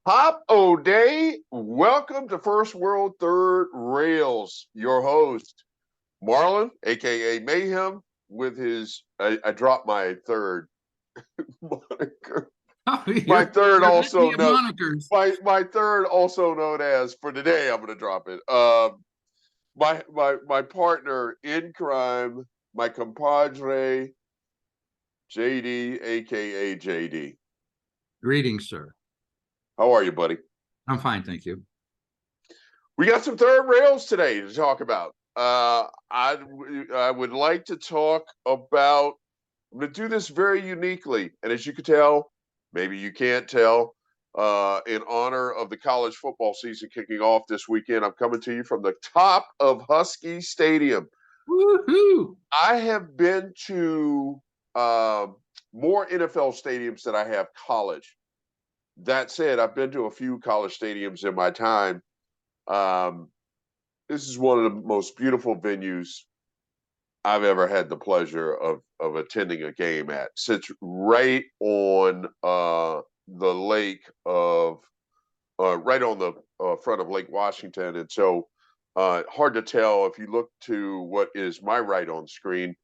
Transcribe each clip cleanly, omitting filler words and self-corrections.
Hop O'Day, welcome to First World Third Rails. Your host, Marlon, aka Mayhem, with his I dropped my third moniker. Oh, My third you're also litany of known monikers. my third also known as for today. I'm gonna drop it. My partner in crime, my compadre, JD, aka JD. Greetings, sir. How are you, buddy? I'm fine, thank you. We got some third rails today to talk about. I would like to talk about. I'm going to do this very uniquely, and as you can tell, maybe you can't tell. In honor of the college football season kicking off this weekend, I'm coming to you from the top of Husky Stadium. Woohoo! I have been to more NFL stadiums than I have college. That said, I've been to a few college stadiums in my time. Um, this is one of the most beautiful venues I've ever had the pleasure of attending a game at. Sits right on the lake of right on the front of Lake Washington, and so hard to tell if you look to what is my right on screen.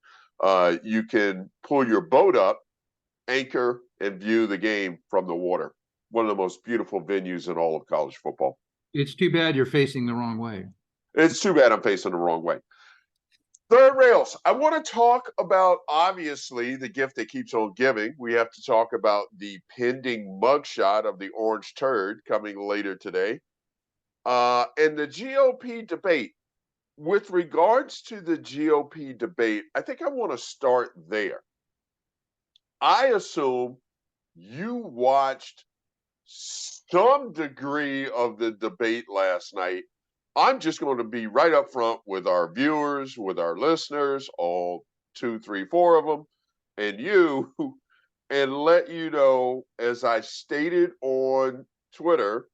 You can pull your boat up, anchor, and view the game from the water. One of the most beautiful venues in all of college football. It's too bad you're facing the wrong way. It's too bad I'm facing the wrong way. Third rails. I want to talk about, obviously, the gift that keeps on giving. We have to talk about the pending mugshot of the orange turd coming later today. And the GOP debate. With regards to the GOP debate, I think I want to start there. I assume you watched some degree of the debate last night. I'm just going to be right up front with our viewers, with our listeners, all 2, 3, 4 of them, and you, and let you know, as I stated on Twitter,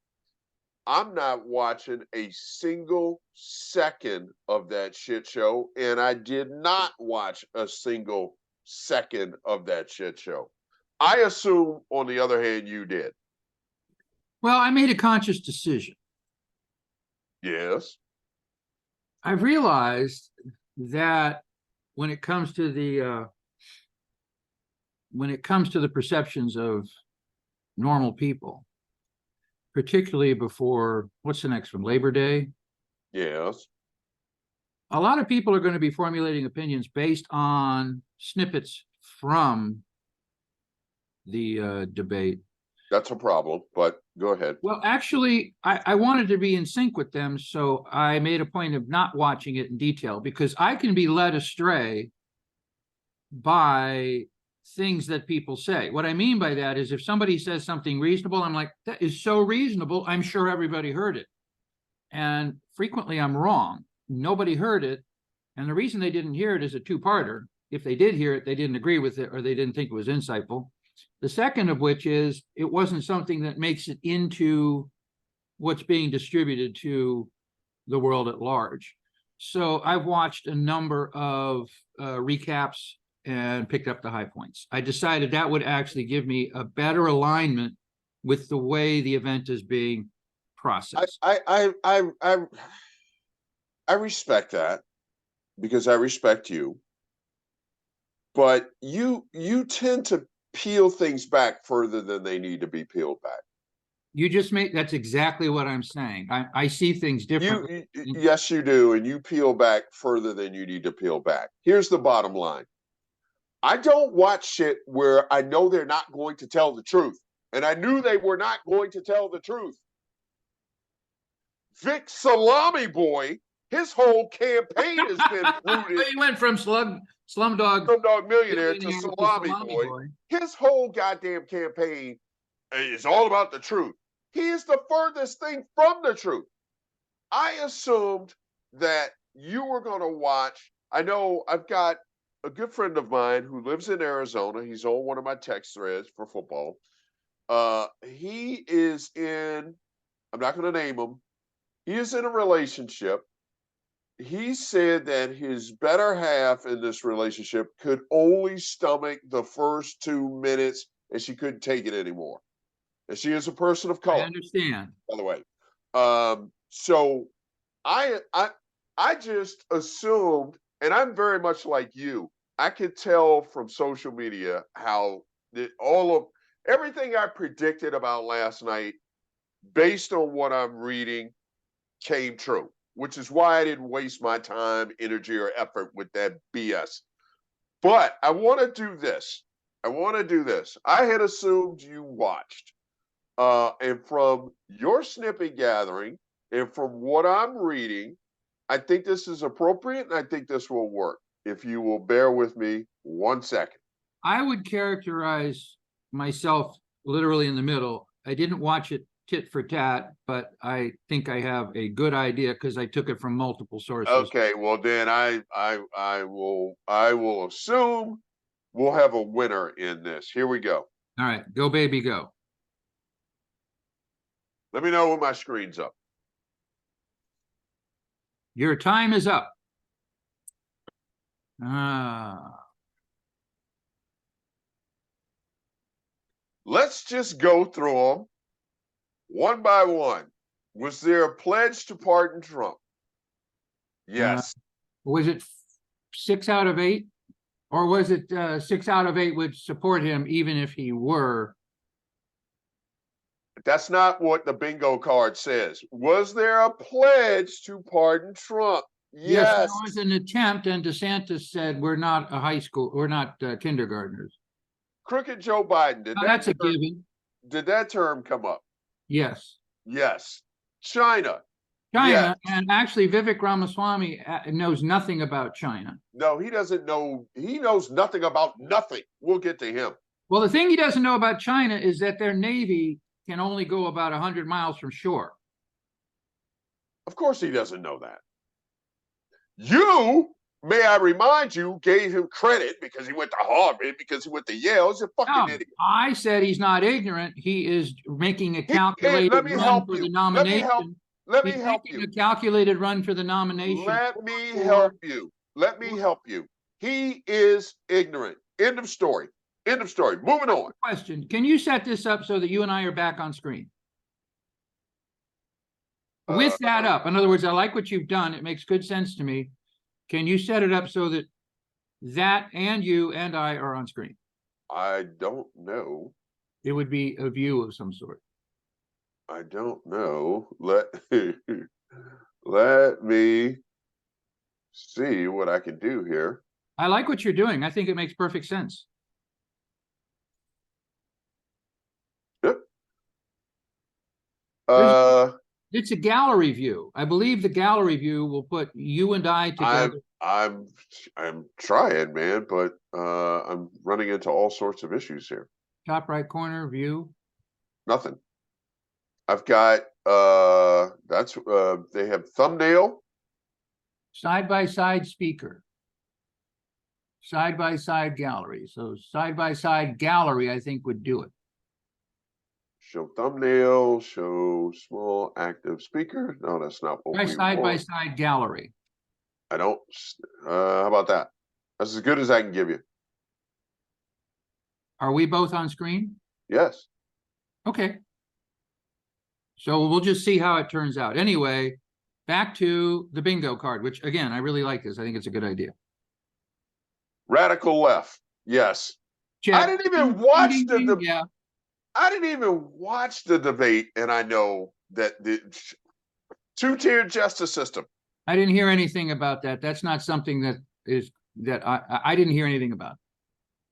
I'm not watching a single second of that shit show, and I did not watch a single second of that shit show. I assume, on the other hand, you did. Well, I made a conscious decision. Yes. I've realized that when it comes to the perceptions of normal people, particularly before what's the next one, Labor Day, Yes. a lot of people are going to be formulating opinions based on snippets from the debate. That's a problem, but go ahead. Well, actually, I wanted to be in sync with them, so I made a point of not watching it in detail because I can be led astray by things that people say. What I mean by that is if somebody says something reasonable, I'm like, that is so reasonable, I'm sure everybody heard it. And frequently I'm wrong. Nobody heard it. And the reason they didn't hear it is a two-parter. If they did hear it, they didn't agree with it or they didn't think it was insightful. The second of which is it wasn't something that makes it into what's being distributed to the world at large. So I've watched a number of recaps and picked up the high points. I decided that would actually give me a better alignment with the way the event is being processed. I respect that because I respect you, but you tend to peel things back further than they need to be peeled back. You just made that's exactly what I'm saying. I see things differently. Yes, you do, and you peel back further than you need to peel back. Here's the bottom line. I don't watch shit where I know they're not going to tell the truth. And I knew they were not going to tell the truth. Vic Salami Boy, his whole campaign has been rooted. He went from Slumdog Millionaire to Salami Boy. His whole goddamn campaign is all about the truth. He is the furthest thing from the truth. I assumed that you were going to watch. I know I've got a good friend of mine who lives in Arizona. He's on one of my text threads for football. He is in, I'm not going to name him. He is in a relationship. He said that his better half in this relationship could only stomach the first 2 minutes and she couldn't take it anymore. and she is a person of I color, understand. by the way. So I just assumed, and I'm very much like you. I could tell from social media how all of everything I predicted about last night, based on what I'm reading, came true. Which is why I didn't waste my time, energy, or effort with that BS. But I want to do this. I had assumed you watched. And from your snippet gathering and from what I'm reading, I think this is appropriate and I think this will work. If you will bear with me 1 second. I would characterize myself literally in the middle. I didn't watch it tit for tat, but I think I have a good idea because I took it from multiple sources. Okay, well then I will assume we'll have a winner in this. Here we go. All right, go baby, go. Let me know when my screen's up. Your time is up. Ah. Let's just go through them one by one. Was there a pledge to pardon Trump? Yes. Was it 6 out of 8? Or was it 6 out of 8 would support him even if he were? That's not what the bingo card says. Was there a pledge to pardon Trump? Yes, there Yes. was an attempt, and DeSantis said, we're not a high school, we're not kindergartners. Crooked Joe Biden. That's a given. Did that term come up? Yes. Yes. China. China, Yes. and actually Vivek Ramaswamy knows nothing about China. No, he doesn't know. He knows nothing about nothing. We'll get to him. Well, the thing he doesn't know about China is that their navy can only go about 100 miles from shore. Of course he doesn't know that. You, may I remind you, gave him credit because he went to Harvard, because he went to Yale. He's a fucking idiot. I said he's not ignorant. He is making a calculated run for the nomination. Let me help you. A calculated run for the nomination. Let me help you. Let me help you. He is ignorant. End of story. End of story. Moving on. Question. Can you set this up so that you and I are back on screen? With that up, in other words, I like what you've done. It makes good sense to me. Can you set it up so that that and you and I are on screen? I don't know. It would be a view of some sort. I don't know. Let me see what I can do here. I like what you're doing. I think it makes perfect sense. Yep. It's a gallery view. I believe the gallery view will put you and I together. I'm trying, man, but I'm running into all sorts of issues here. Top right corner view. Nothing. I've got they have thumbnail. Side by side speaker. Side by side gallery. So side by side gallery, I think, would do it. Show thumbnail, show small active speaker. No, that's not what we want. Side by side gallery. I don't. How about that? That's as good as I can give you. Are we both on screen? Yes. Okay. So we'll just see how it turns out. Anyway, back to the bingo card, which again, I really like this. I think it's a good idea. Radical left. Yes. Check. I didn't even watch the yeah. I didn't even watch the debate, and I know that the two-tiered justice system. I didn't hear anything about that. That's not something that I didn't hear anything about.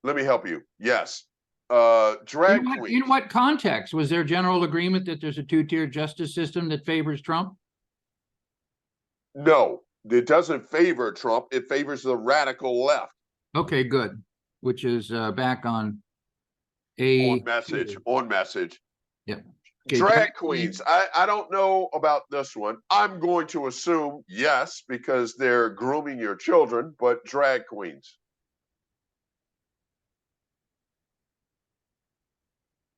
Let me help you. Yes. Drag queens. In what context? Was there general agreement that there's a two-tiered justice system that favors Trump? No, it doesn't favor Trump. It favors the radical left. Okay, good. Which is back on on message. Yep. Okay, drag queens. I don't know about this one. I'm going to assume yes, because they're grooming your children, but drag queens.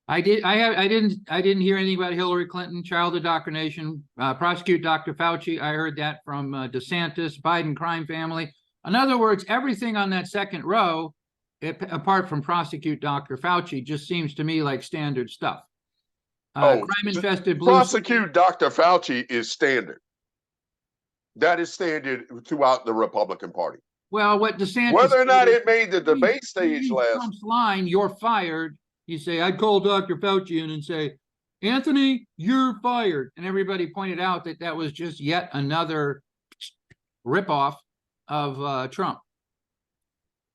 I didn't hear anything about Hillary Clinton, child indoctrination, prosecute Dr. Fauci. I heard that from DeSantis, Biden crime family. In other words, everything on that second row, apart from prosecute Dr. Fauci, just seems to me like standard stuff. Oh, crime-infested blue prosecute Dr. Fauci is standard. That is standard throughout the Republican Party. Well, what DeSantis Whether or not did it made the debate stage last. Trump's line, "You're fired." You say, "I'd call Dr. Fauci in and say, Anthony, you're fired," and everybody pointed out that that was just yet another ripoff of Trump.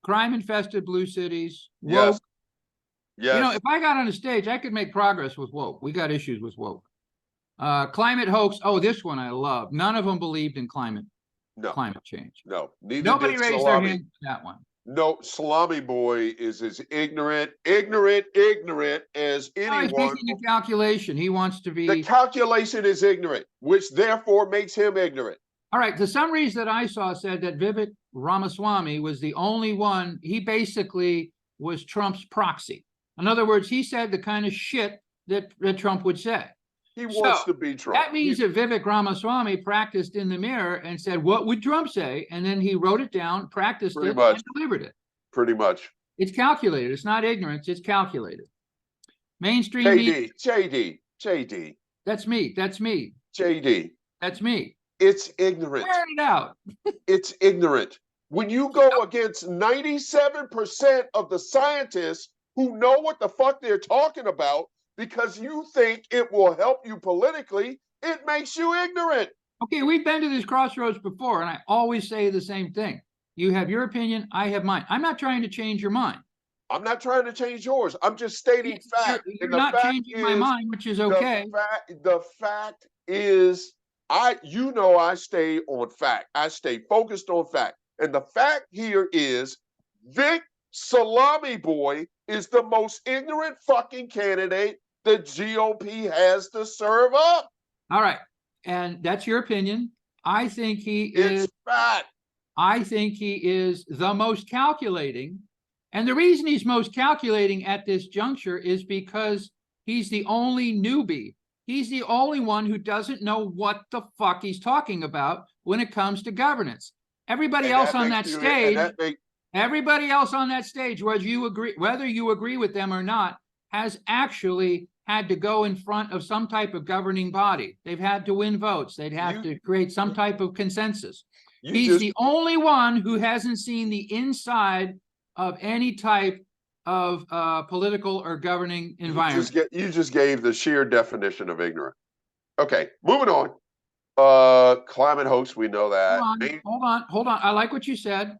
Crime-infested blue cities, woke. Yes. You know, if I got on a stage, I could make progress with woke. We got issues with woke. Climate hoax. Oh, this one I love. None of them believed in climate change. No. Nobody raised their hand for that one. No, Salami Boy is as ignorant as anyone. He's making a calculation. He wants to be. The calculation is ignorant, which therefore makes him ignorant. All right. The summaries that I saw said that Vivek Ramaswamy was the only one. He basically was Trump's proxy. In other words, he said the kind of shit that Trump would say. He wants to be Trump. That means that Vivek Ramaswamy practiced in the mirror and said, "What would Trump say?" And then he wrote it down, practiced it, and delivered it. Pretty much. It's calculated. It's not ignorance. It's calculated. Mainstream media. JD. That's me. JD. That's me. It's ignorant. Wear it out. It's ignorant. When you go against 97% of the scientists who know what the fuck they're talking about, because you think it will help you politically, it makes you ignorant. Okay, we've been to this crossroads before, and I always say the same thing. You have your opinion, I have mine. I'm not trying to change your mind. I'm not trying to change yours. I'm just stating fact. You're not changing my mind, which is okay. The fact is, I stay on fact. I stay focused on fact. And the fact here is Vic Salami Boy is the most ignorant fucking candidate the GOP has to serve up. All right. And that's your opinion. I think he is. It's fact. I think he is the most calculating. And the reason he's most calculating at this juncture is because he's the only newbie. He's the only one who doesn't know what the fuck he's talking about when it comes to governance. Everybody else on that stage, whether you agree with them or not, has actually had to go in front of some type of governing body. They've had to win votes. They'd have to create some type of consensus. He's the only one who hasn't seen the inside of any type of political or governing environment. You just gave the sheer definition of ignorant. Okay, moving on. Climate hoax, we know that. Hold on. I like what you said.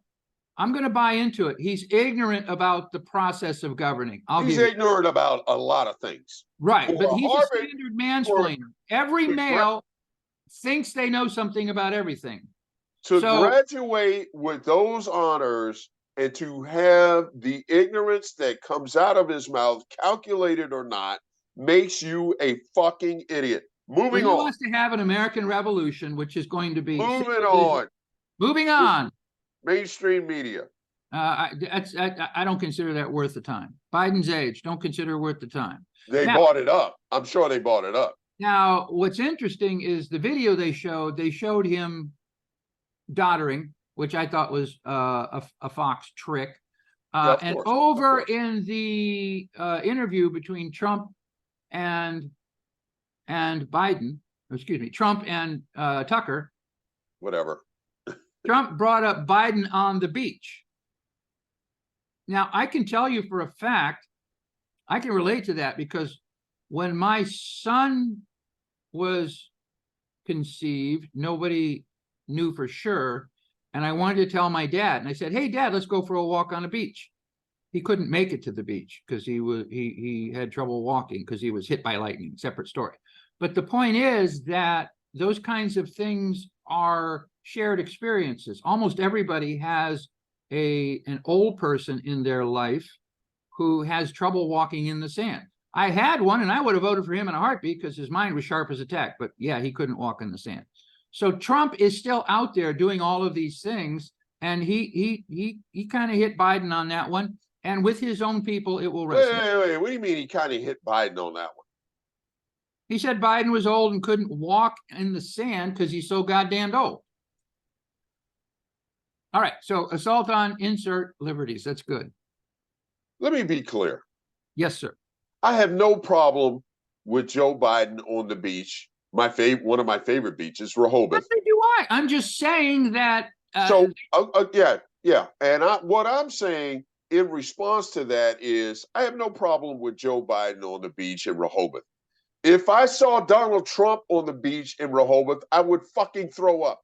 I'm going to buy into it. He's ignorant about the process of governing. He's ignorant about a lot of things. Right, but he's a standard mansplainer. Every male thinks they know something about everything. To graduate with those honors and to have the ignorance that comes out of his mouth, calculated or not, makes you a fucking idiot. Moving on. He wants to have an American revolution, which is going to be moving on. Mainstream media. I don't consider that worth the time. Biden's age, don't consider worth the time. They bought it up. I'm sure they bought it up. Now, what's interesting is the video they showed him doddering, which I thought was a Fox trick. And over in the interview between Trump and Biden, Trump and Tucker. Whatever. Trump brought up Biden on the beach. Now, I can tell you for a fact, I can relate to that because when my son was conceived, nobody knew for sure. And I wanted to tell my dad, and I said, "Hey, Dad, let's go for a walk on the beach." He couldn't make it to the beach because he had trouble walking because he was hit by lightning. Separate story. But the point is that those kinds of things are shared experiences. Almost everybody has an old person in their life who has trouble walking in the sand. I had one, and I would have voted for him in a heartbeat because his mind was sharp as a tack. But yeah, he couldn't walk in the sand. So Trump is still out there doing all of these things, and he kind of hit Biden on that one. And with his own people, it will resonate. Wait. What do you mean he kind of hit Biden on that one? He said Biden was old and couldn't walk in the sand because he's so goddamn old. All right, so assault on insert liberties. That's good. Let me be clear. Yes, sir. I have no problem with Joe Biden on the beach. One of my favorite beaches, Rehoboth. Neither do I. I'm just saying that. Yeah. And what I'm saying in response to that is, I have no problem with Joe Biden on the beach in Rehoboth. If I saw Donald Trump on the beach in Rehoboth, I would fucking throw up.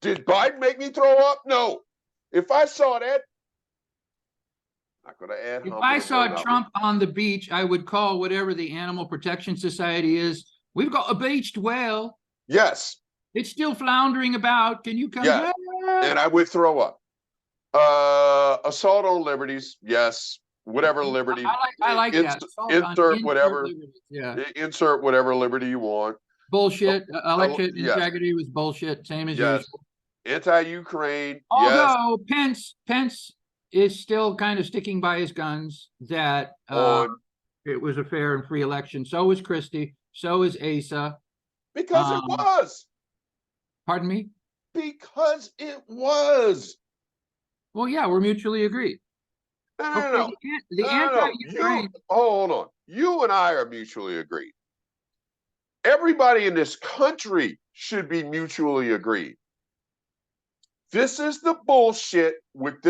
Did Biden make me throw up? No. If I saw that, I'm not going to add If humble I to saw Bernard. Trump on the beach, I would call whatever the Animal Protection Society is. We've got a beached whale. Yes. It's still floundering about. Can you come Yeah. help? And I would throw up. Assault on liberties, yes. Whatever liberty. I like that. Insert whatever. Liberties. Yeah. Insert whatever liberty you want. Bullshit. Election Yes. integrity was bullshit. Same as Yes. usual. Anti-Ukraine. Yes. Although Pence is still kind of sticking by his guns that it was a fair and free election. So was Christie. So is Asa. Because it was. Pardon me? Because it was. Well, yeah, we're mutually agreed. No. The anti-Ukraine. Hold on. You and I are mutually agreed. Everybody in this country should be mutually agreed. This is the bullshit with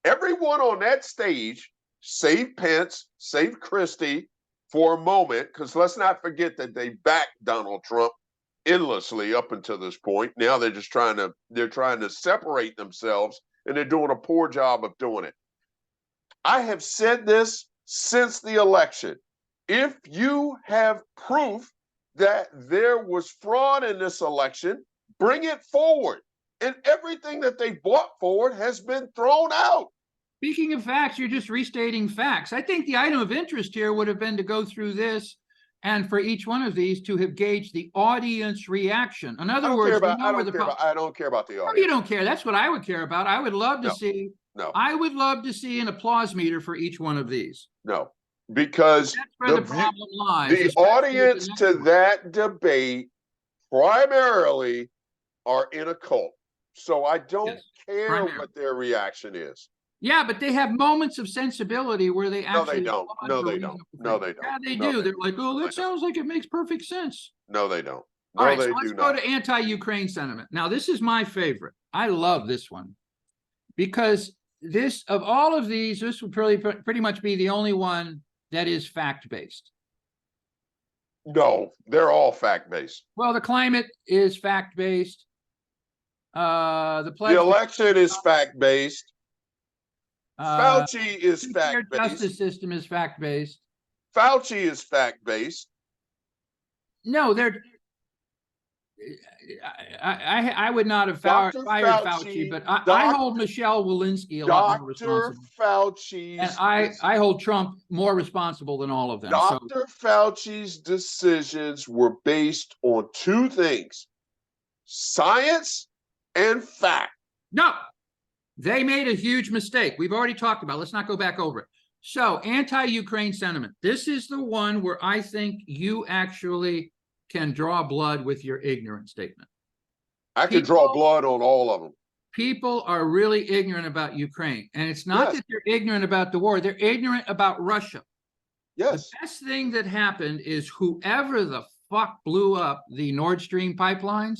everyone on that stage, save Pence, save Christie for a moment, because let's not forget that they backed Donald Trump endlessly up until this point. Now they're trying to separate themselves, and they're doing a poor job of doing it. I have said this since the election. If you have proof that there was fraud in this election, bring it forward. And everything that they brought forward has been thrown out. Speaking of facts, you're just restating facts. I think the item of interest here would have been to go through this and for each one of these to have gauged the audience reaction. In other words, I don't care about the audience. You don't care. That's what I would care about. I would love to see. No. I would love to see an applause meter for each one of these. No, because that's where the problem lies. The audience to that debate primarily are in a cult. So I don't care what their reaction is. Yeah, but they have moments of sensibility where they actually. No, they don't. Yeah, they do. They're like, oh, that sounds like it makes perfect sense. No, they don't. All right, so let's go to anti-Ukraine sentiment. Now, this is my favorite. I love this one because of all of these, this would pretty much be the only one that is fact-based. No, they're all fact-based. Well, the climate is fact-based. The election is fact-based. Fauci is fact-based. The justice system is fact-based. Fauci is fact-based. No, I would not have fired Fauci, but I hold Michelle Walensky a lot more responsible. Fauci, and I hold Trump more responsible than all of them. Dr. Fauci's decisions were based on two things: science and fact. No, they made a huge mistake. We've already talked about it. Let's not go back over it. So, anti-Ukraine sentiment. This is the one where I think you actually can draw blood with your ignorant statement. I can draw blood on all of them. People are really ignorant about Ukraine. And it's not that they're ignorant about the war. They're ignorant about Russia. Yes. The best thing that happened is whoever the fuck blew up the Nord Stream pipelines,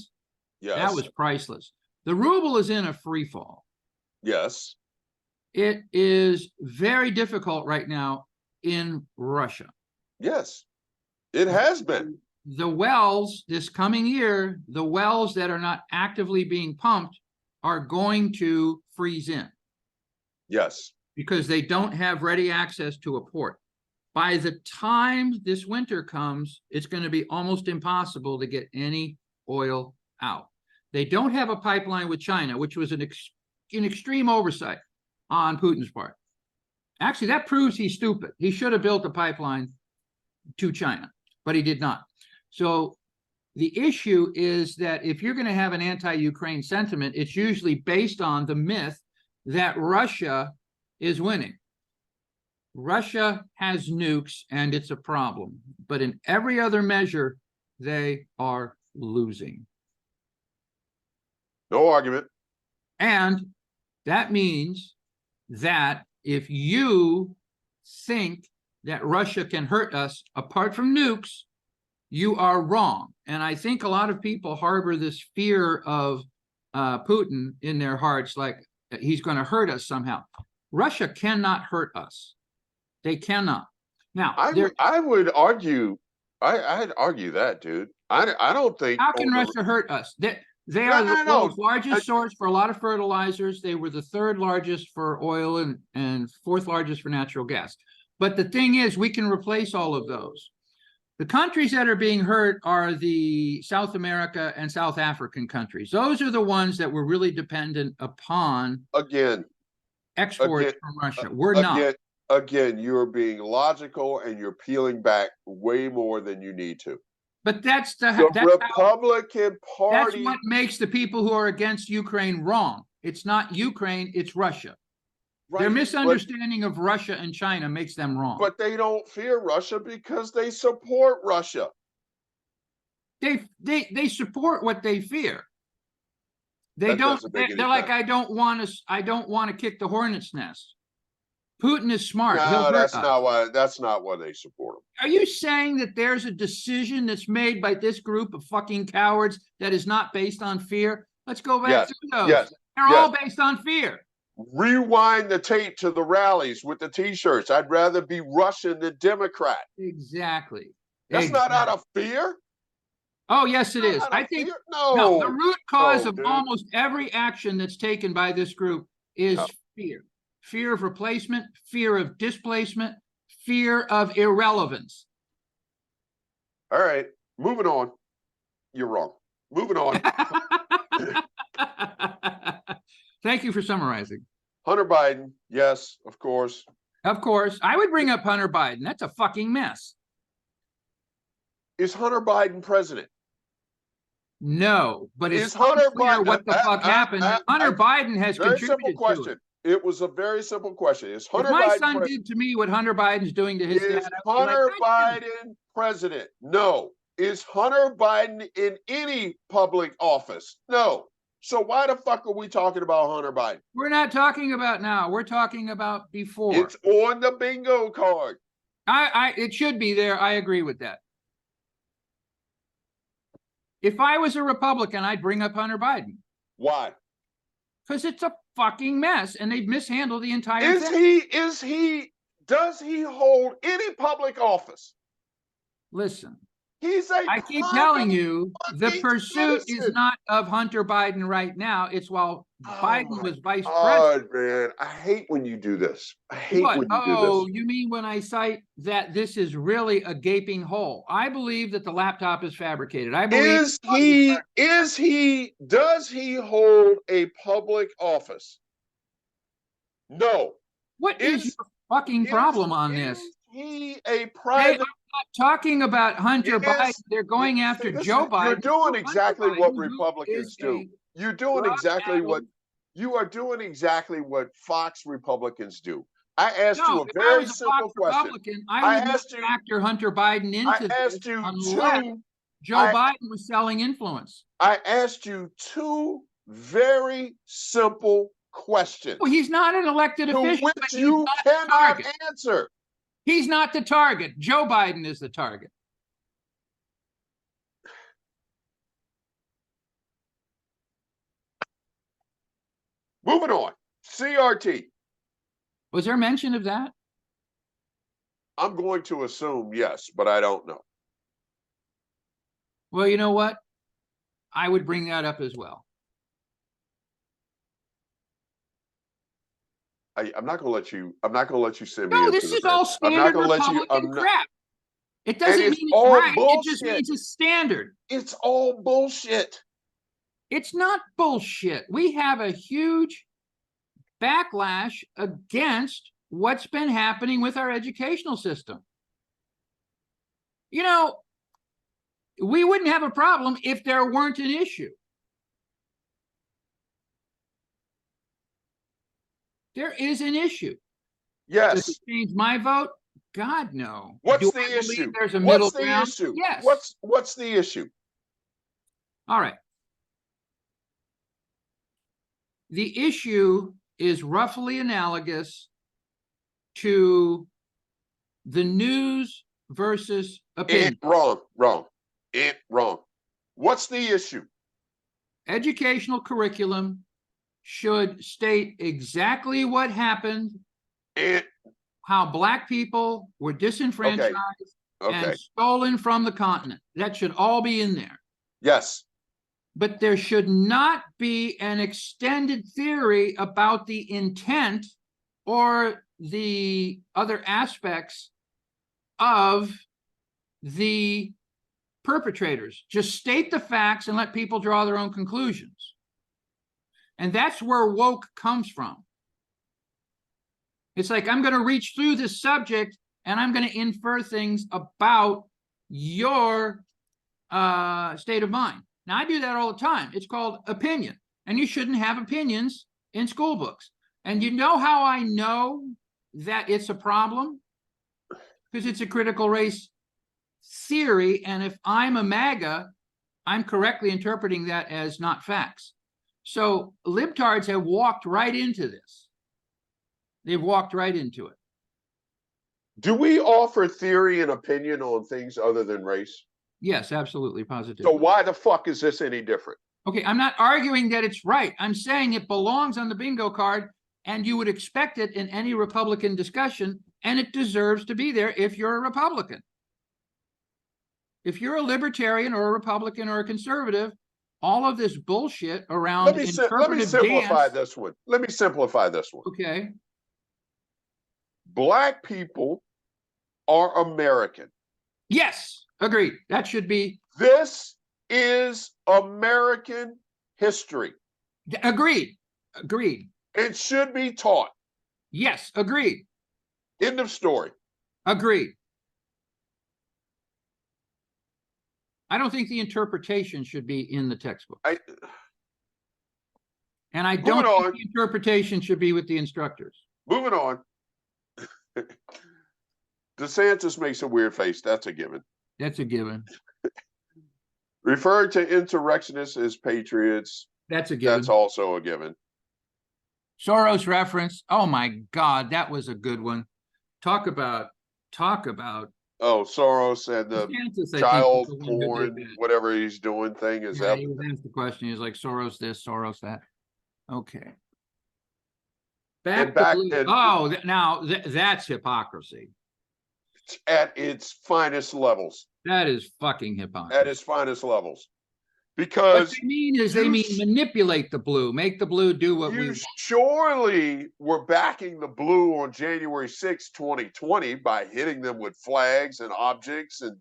that was priceless. The ruble is in a free fall. Yes. It is very difficult right now in Russia. Yes, it has been. The wells this coming year, the wells that are not actively being pumped are going to freeze in. Yes. Because they don't have ready access to a port. By the time this winter comes, it's going to be almost impossible to get any oil out. They don't have a pipeline with China, which was an extreme oversight on Putin's part. Actually, that proves he's stupid. He should have built a pipeline to China, but he did not. So the issue is that if you're going to have an anti-Ukraine sentiment, it's usually based on the myth that Russia is winning. Russia has nukes and it's a problem, but in every other measure, they are losing. No argument. And that means that if you think that Russia can hurt us apart from nukes, you are wrong. And I think a lot of people harbor this fear of Putin in their hearts, like he's going to hurt us somehow. Russia cannot hurt us. They cannot. Now, I would argue, I'd argue that, dude. I don't think. How can Russia hurt us? They are the world's largest source for a lot of fertilizers. They were the third largest for oil and fourth largest for natural gas. But the thing is, we can replace all of those. The countries that are being hurt are the South America and South African countries. Those are the ones that were really dependent upon exports from Russia. We're not. Again, you're being logical and you're peeling back way more than you need to. But that's the Republican Party. That's what makes the people who are against Ukraine wrong. It's not Ukraine, it's Russia. Right, their misunderstanding of Russia and China makes them wrong. But they don't fear Russia because they support Russia. They support what they fear. They don't. They're like, I don't want to kick the hornet's nest. Putin is smart. No, that's not why they support him. Are you saying that there's a decision that's made by this group of fucking cowards that is not based on fear? Let's go back to those. Yes. They're all based on fear. Rewind the tape to the rallies with the T-shirts. I'd rather be Russian than Democrat. Exactly. That's not out of fear. Oh, yes, it is. I think no, the root cause of almost every action that's taken by this group is fear. Fear of replacement, fear of displacement, fear of irrelevance. All right, moving on. You're wrong. Moving on. Thank you for summarizing. Hunter Biden, yes, of course. Of course. I would bring up Hunter Biden. That's a fucking mess. Is Hunter Biden president? No, but it's Hunter Biden what the fuck happened. Hunter Biden has contributed simple question. to it. It was a very simple question. Is Hunter if my Biden son did to me what Hunter Biden's doing to his dad, Hunter Biden president? No. Is Hunter Biden in any public office? No. So why the fuck are we talking about Hunter Biden? We're not talking about now. We're talking about before. It's on the bingo card. It should be there. I agree with that. If I was a Republican, I'd bring up Hunter Biden. Why? Because it's a fucking mess and they've mishandled the entire thing. Does he hold any public office? Listen. I keep telling you, the pursuit is not of Hunter Biden right now. It's while Biden was vice president. Man, I hate when you do this. I hate when you do this. Oh, you mean when I cite that this is really a gaping hole? I believe that the laptop is fabricated. I believe does he hold a public office? No. What is your fucking problem on this? Is he a private? Not talking about Hunter Biden. They're going after Joe Biden. You're doing exactly what Republicans do. You're doing exactly what you are doing exactly what Fox Republicans do. I asked you a very simple question. I asked you factor Hunter Biden into this unless Joe Biden was selling influence. I asked you two very simple questions. Well, he's not an elected official, which you cannot answer. He's not the target. Joe Biden is the target. Moving on. CRT. Was there mention of that? I'm going to assume yes, but I don't know. Well, you know what? I would bring that up as well. I'm not going to let you send me. No, this is all standard Republican crap. It doesn't mean it's right. It just means it's standard. It's all bullshit. It's not bullshit. We have a huge backlash against what's been happening with our educational system. You know, we wouldn't have a problem if there weren't an issue. There is an issue. Yes. Does it change my vote? God, no. What's the issue? There's a middle ground? Issue? Yes. What's the issue? All right. The issue is roughly analogous to the news versus opinion. Wrong. Wrong. What's the issue? Educational curriculum should state exactly what happened, And how Black people were disenfranchised okay. and stolen from the continent. That should all be in there. Yes. But there should not be an extended theory about the intent or the other aspects of the perpetrators. Just state the facts and let people draw their own conclusions. And that's where woke comes from. It's like, I'm going to reach through this subject and I'm going to infer things about your state of mind. Now, I do that all the time. It's called opinion. And you shouldn't have opinions in school books. And you know how I know that it's a problem? Because it's a critical race theory. And if I'm a MAGA, I'm correctly interpreting that as not facts. So libtards have walked right into this. They've walked right into it. Do we offer theory and opinion on things other than race? Yes, absolutely, positively. So why the fuck is this any different? Okay, I'm not arguing that it's right. I'm saying it belongs on the bingo card, and you would expect it in any Republican discussion, and it deserves to be there if you're a Republican. If you're a libertarian or a Republican or a conservative, all of this bullshit around let me simplify this one. Let me simplify this one. Okay. Black people are American. Yes, agreed. That should be. This is American history. Agreed. Agreed. It should be taught. Yes, agreed. End of story. Agreed. I don't think the interpretation should be in the textbook. And I don't think the interpretation should be with the instructors. Moving on. DeSantis makes a weird face. That's a given. That's a given. Referring to insurrectionists as patriots. That's a given. That's also a given. Soros reference. Oh my God, that was a good one. Talk about. Oh, Soros and the DeSantis, child porn, whatever he's doing thing is that. He was asked the question. He was like, Soros this, Soros that. Okay. That's hypocrisy. At its finest levels. That is fucking hypocrisy. At its finest levels. Because what they mean is they mean manipulate the blue, make the blue do what we want. Surely were backing the blue on January 6, 2020 by hitting them with flags and objects and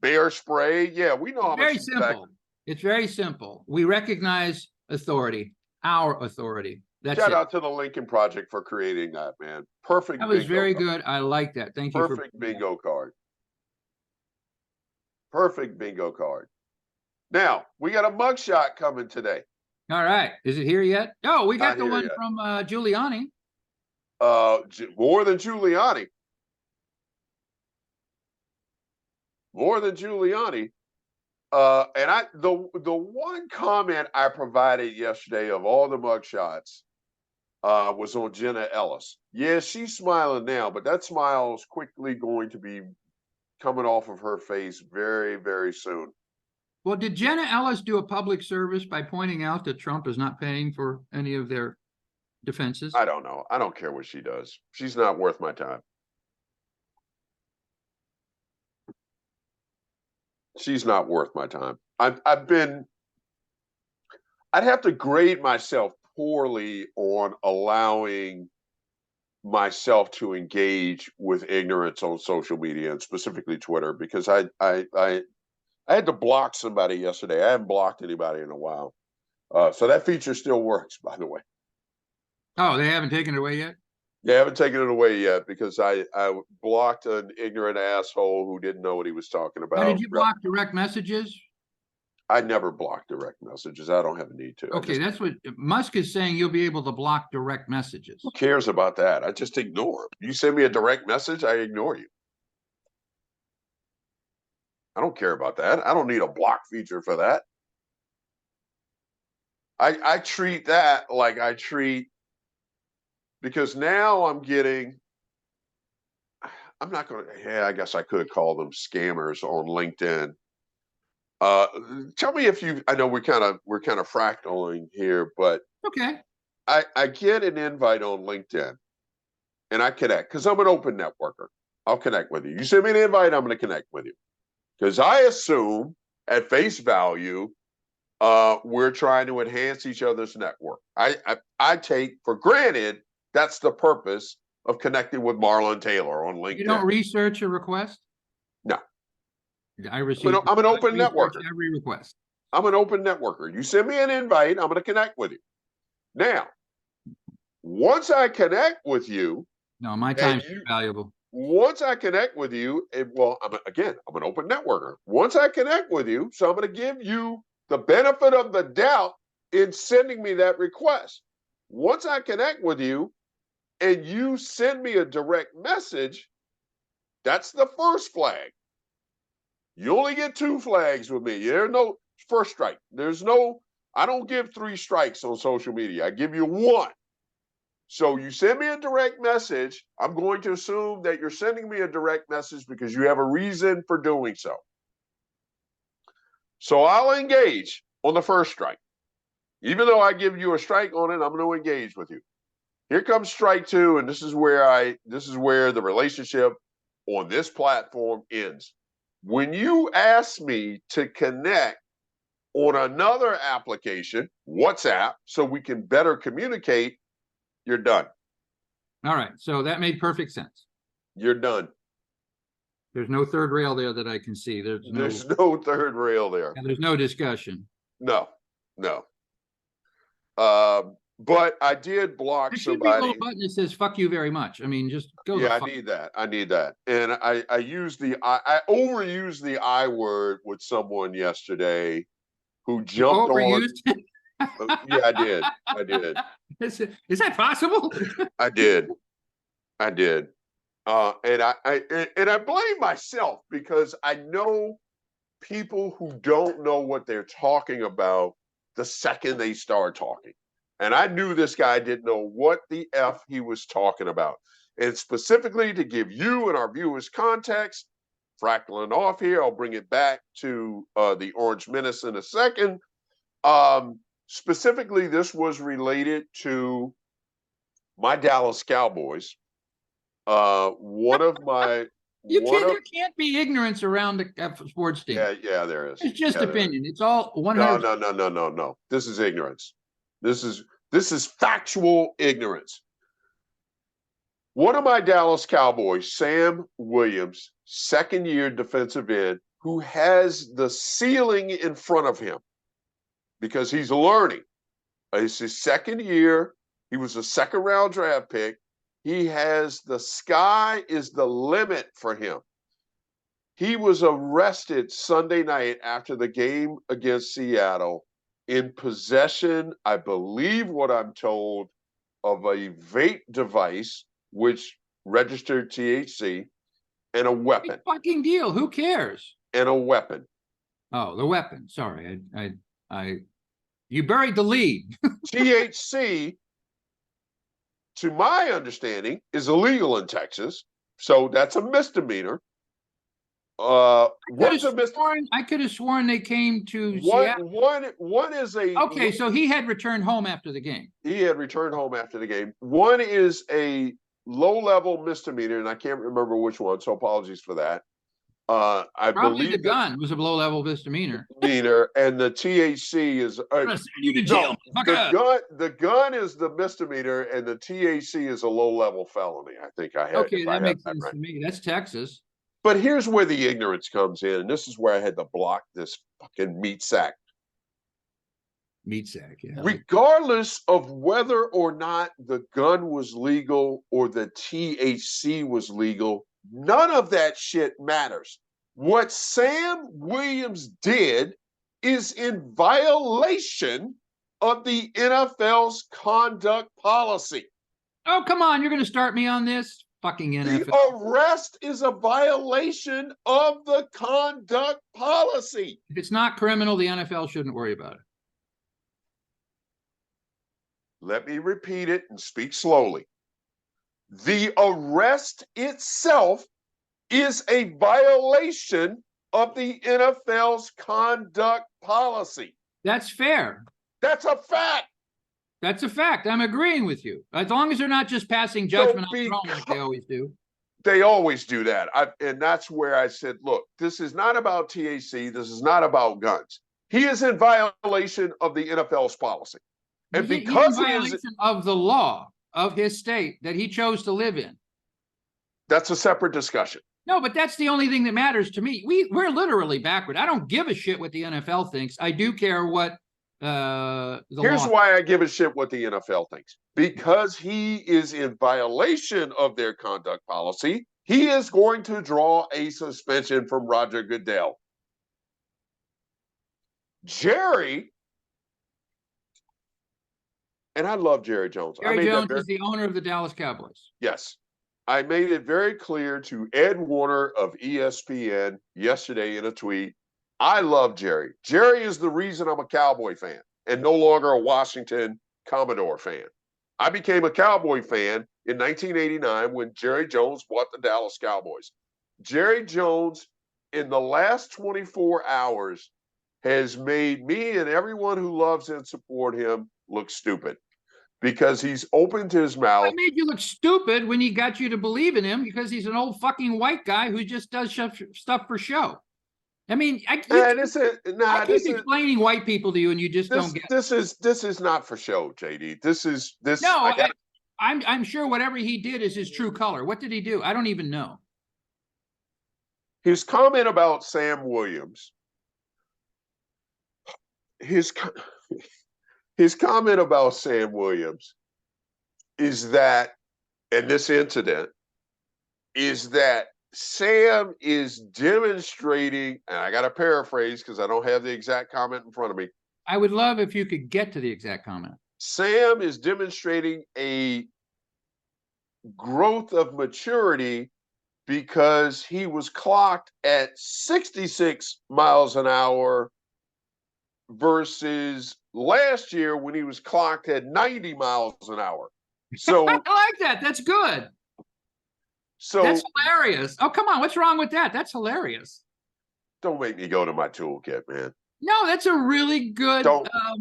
bear spray. Yeah, we know how much. Very simple. It's very simple. We recognize authority, our authority. That's Shout out to the Lincoln Project for creating that, man. Perfect. That was very good. I like that. Thank you. Perfect bingo card. Perfect bingo card. Now, we got a mugshot coming today. All right. Is it here yet? Oh, we got the one from Giuliani. More than Giuliani. More than Giuliani. And the one comment I provided yesterday of all the mugshots was on Jenna Ellis. Yeah, she's smiling now, but that smile is quickly going to be coming off of her face very, very soon. Well, did Jenna Ellis do a public service by pointing out that Trump is not paying for any of their defenses? I don't know. I don't care what she does. She's not worth my time. She's not worth my time. I'd have to grade myself poorly on allowing myself to engage with ignorance on social media and specifically Twitter, because I had to block somebody yesterday. I haven't blocked anybody in a while. So that feature still works, by the way. Oh, they haven't taken it away yet? They haven't taken it away yet because I blocked an ignorant asshole who didn't know what he was talking about. How did you block direct messages? I never block direct messages. I don't have a need to. Okay, that's what Musk is saying. You'll be able to block direct messages. Who cares about that? I just ignore them. You send me a direct message, I ignore you. I don't care about that. I don't need a block feature for that. I treat that like I treat, because now I'm getting, I'm not going to, yeah, I guess I could call them scammers on LinkedIn. Tell me if you, I know we're kind of fractaling here, but Okay. I get an invite on LinkedIn and I connect because I'm an open networker. I'll connect with you. You send me an invite, I'm going to connect with you because I assume at face value, we're trying to enhance each other's network. I take for granted that's the purpose of connecting with Marlon Taylor on You don't LinkedIn. research a request? No, I receive. I'm an open research networker. every request. I'm an open networker. You send me an invite, I'm going to connect with you. Now, once I connect with you, No, my and time's valuable. once I connect with you, well, I'm an open networker. Once I connect with you, so I'm going to give you the benefit of the doubt in sending me that request. Once I connect with you and you send me a direct message, that's the first flag. You only get 2 flags with me. There's no first strike. I don't give 3 strikes on social media. I give you 1. So you send me a direct message. I'm going to assume that you're sending me a direct message because you have a reason for doing so. So I'll engage on the first strike. Even though I give you a strike on it, I'm going to engage with you. Here comes strike 2, and this is where the relationship on this platform ends. When you ask me to connect on another application, WhatsApp, so we can better communicate, you're done. All right. So that made perfect sense. You're done. There's no third rail there that I can see. There's no third rail there. And there's no discussion. No. But I did block There should be a somebody. little button that says "fuck you very much." I mean, just go. Yeah, I need that. And I overused the I word with someone yesterday who jumped on. Overused. Yeah, I did. Is that possible? I did. And I blame myself because I know people who don't know what they're talking about the second they start talking. And I knew this guy didn't know what the F he was talking about. And specifically to give you and our viewers context, fractaling off here, I'll bring it back to the Orange Menace in a second. Specifically, this was related to my Dallas Cowboys. One of my There can't be ignorance around a sports team. Yeah, there is. It's just opinion. It's all 100. No. This is ignorance. This is factual ignorance. One of my Dallas Cowboys, Sam Williams, second-year defensive end, who has the ceiling in front of him because he's learning. It's his second year. He was a second-round draft pick. The sky is the limit for him. He was arrested Sunday night after the game against Seattle in possession, I believe what I'm told, of a vape device which registered THC and a weapon. Big fucking deal. Who cares? And a weapon. Oh, the weapon. Sorry. You buried the lead. THC, to my understanding, is illegal in Texas. So that's a misdemeanor. I could have sworn they came to Seattle. One is a okay. So he had returned home after the game. He had returned home after the game. One is a low-level misdemeanor, and I can't remember which one. So apologies for that. I believe the gun was a low-level misdemeanor. And the THC is you to jail. The gun is the misdemeanor, and the THC is a low-level felony. I think I had. Okay, that makes sense to me. That's Texas. But here's where the ignorance comes in, and this is where I had to block this fucking meat sack. Yeah. Regardless of whether or not the gun was legal or the THC was legal, none of that shit matters. What Sam Williams did is in violation of the NFL's conduct policy. Oh, come on. You're going to start me on this? Fucking NFL. The arrest is a violation of the conduct policy. If it's not criminal, the NFL shouldn't worry about it. Let me repeat it and speak slowly. The arrest itself is a violation of the NFL's conduct policy. That's fair. That's a fact. That's a fact. I'm agreeing with you. As long as they're not just passing judgment on their own like they always do. They always do that. And that's where I said, look, this is not about TAC. This is not about guns. He is in violation of the NFL's policy. And because he's in violation of the law of his state that he chose to live in. That's a separate discussion. No, but that's the only thing that matters to me. We're literally backward. I don't give a shit what the NFL thinks. I do care what Here's why I give a shit what the NFL thinks. Because he is in violation of their conduct policy, he is going to draw a suspension from Roger Goodell. Jerry, and I love Jerry Jones. Jerry Jones is the owner of the Dallas Cowboys. Yes. I made it very clear to Ed Warner of ESPN yesterday in a tweet. I love Jerry. Jerry is the reason I'm a Cowboy fan and no longer a Washington Commodore fan. I became a Cowboy fan in 1989 when Jerry Jones bought the Dallas Cowboys. Jerry Jones, in the last 24 hours, has made me and everyone who loves and support him look stupid because he's opened his mouth. I made you look stupid when he got you to believe in him because he's an old fucking white guy who just does stuff for show. I mean, I keep explaining white people to you, and you just don't get it. This is not for show, JD. This. No, I'm sure whatever he did is his true color. What did he do? I don't even know. His comment about Sam Williams. His comment about Sam Williams is that, and this incident is that Sam is demonstrating, and I got to paraphrase because I don't have the exact comment in front of me. I would love if you could get to the exact comment. Sam is demonstrating a growth of maturity because he was clocked at 66 miles an hour versus last year when he was clocked at 90 miles an hour. So I like that. That's good. So that's hilarious. Oh, come on. What's wrong with that? That's hilarious. Don't make me go to my toolkit, man. No, that's a really good.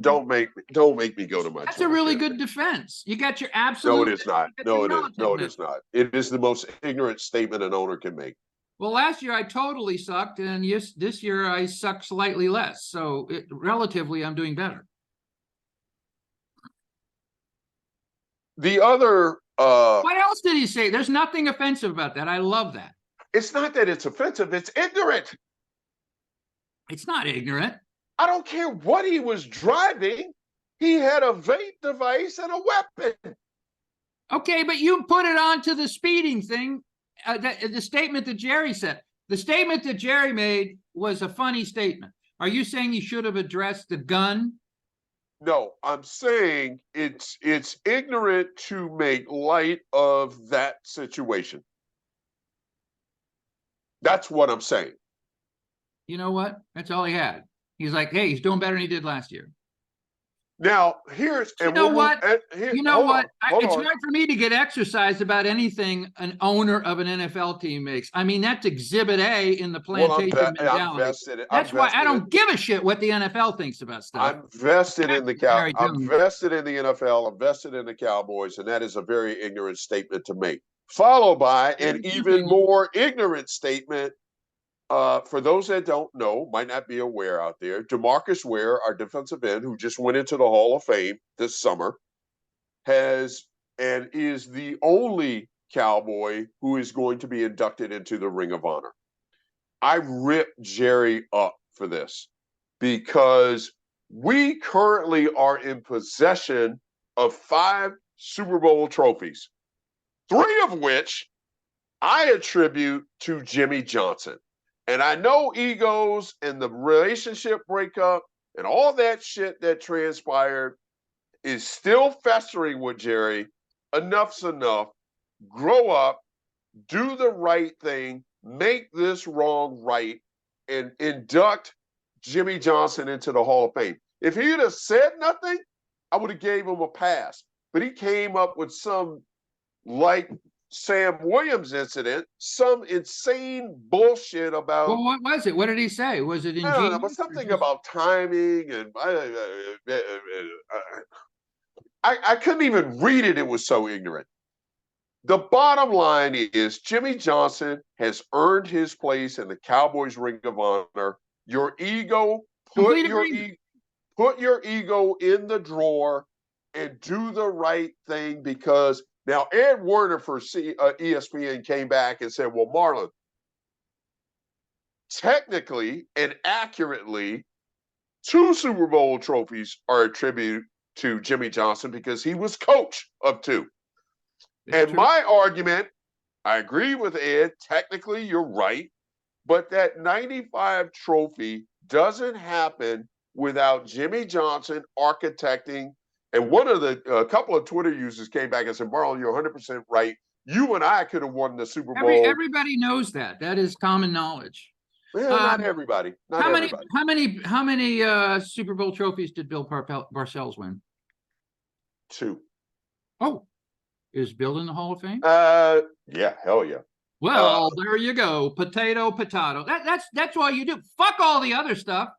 Don't make me go to my. That's a really good defense. You got your absolute. No, it is not. No, it is not. It is the most ignorant statement an owner can make. Well, last year I totally sucked, and yes, this year I suck slightly less. So relatively, I'm doing better. The other. What else did he say? There's nothing offensive about that. I love that. It's not that it's offensive. It's ignorant. It's not ignorant. I don't care what he was driving. He had a vape device and a weapon. Okay, but you put it onto the speeding thing. The statement that Jerry said. The statement that Jerry made was a funny statement. Are you saying he should have addressed the gun? No, I'm saying it's ignorant to make light of that situation. That's what I'm saying. You know what? That's all he had. He's like, hey, he's doing better than he did last year. Now, here's... You know what? It's hard for me to get exercised about anything an owner of an NFL team makes. I mean, that's Exhibit A in the plantation mentality. That's why I don't give a shit what the NFL thinks about stuff. I'm vested in the I'm vested in the NFL. I'm vested in the Cowboys, and that is a very ignorant statement to make. Followed by an even more ignorant statement. For those that don't know, might not be aware out there, DeMarcus Ware, our defensive end, who just went into the Hall of Fame this summer, is the only Cowboy who is going to be inducted into the Ring of Honor. I ripped Jerry up for this because we currently are in possession of 5 Super Bowl trophies, 3 of which I attribute to Jimmy Johnson. And I know egos and the relationship breakup and all that shit that transpired is still festering with Jerry. Enough's enough. Grow up, do the right thing, make this wrong right, and induct Jimmy Johnson into the Hall of Fame. If he'd have said nothing, I would have gave him a pass. But he came up with some Sam Williams incident, some insane bullshit about, Well, what was it? What did he say? Was it I don't know, but ingenious or something just? about timing and I couldn't even read it. It was so ignorant. The bottom line is Jimmy Johnson has earned his place in the Cowboys Ring of Honor. Your ego, put Complete your agreement. put your ego in the drawer and do the right thing, because now Ed Werner for ESPN came back and said, well, Marlon, technically and accurately, 2 Super Bowl trophies are attributed to Jimmy Johnson because he was coach of 2. It's And true. my argument, I agree with Ed, technically you're right, but that 95 trophy doesn't happen without Jimmy Johnson architecting. And one of the, a couple of Twitter users came back and said, Marlon, you're 100% right. You and I could have won the Super Bowl. Everybody knows that. That is common knowledge. Well, not everybody. Not How many everybody. Super Bowl trophies did Bill Parcells win? 2. Oh, is Bill in the Hall of Fame? Yeah, hell yeah. Well, there you go. Potato, potato. That's all you do. Fuck all the other stuff.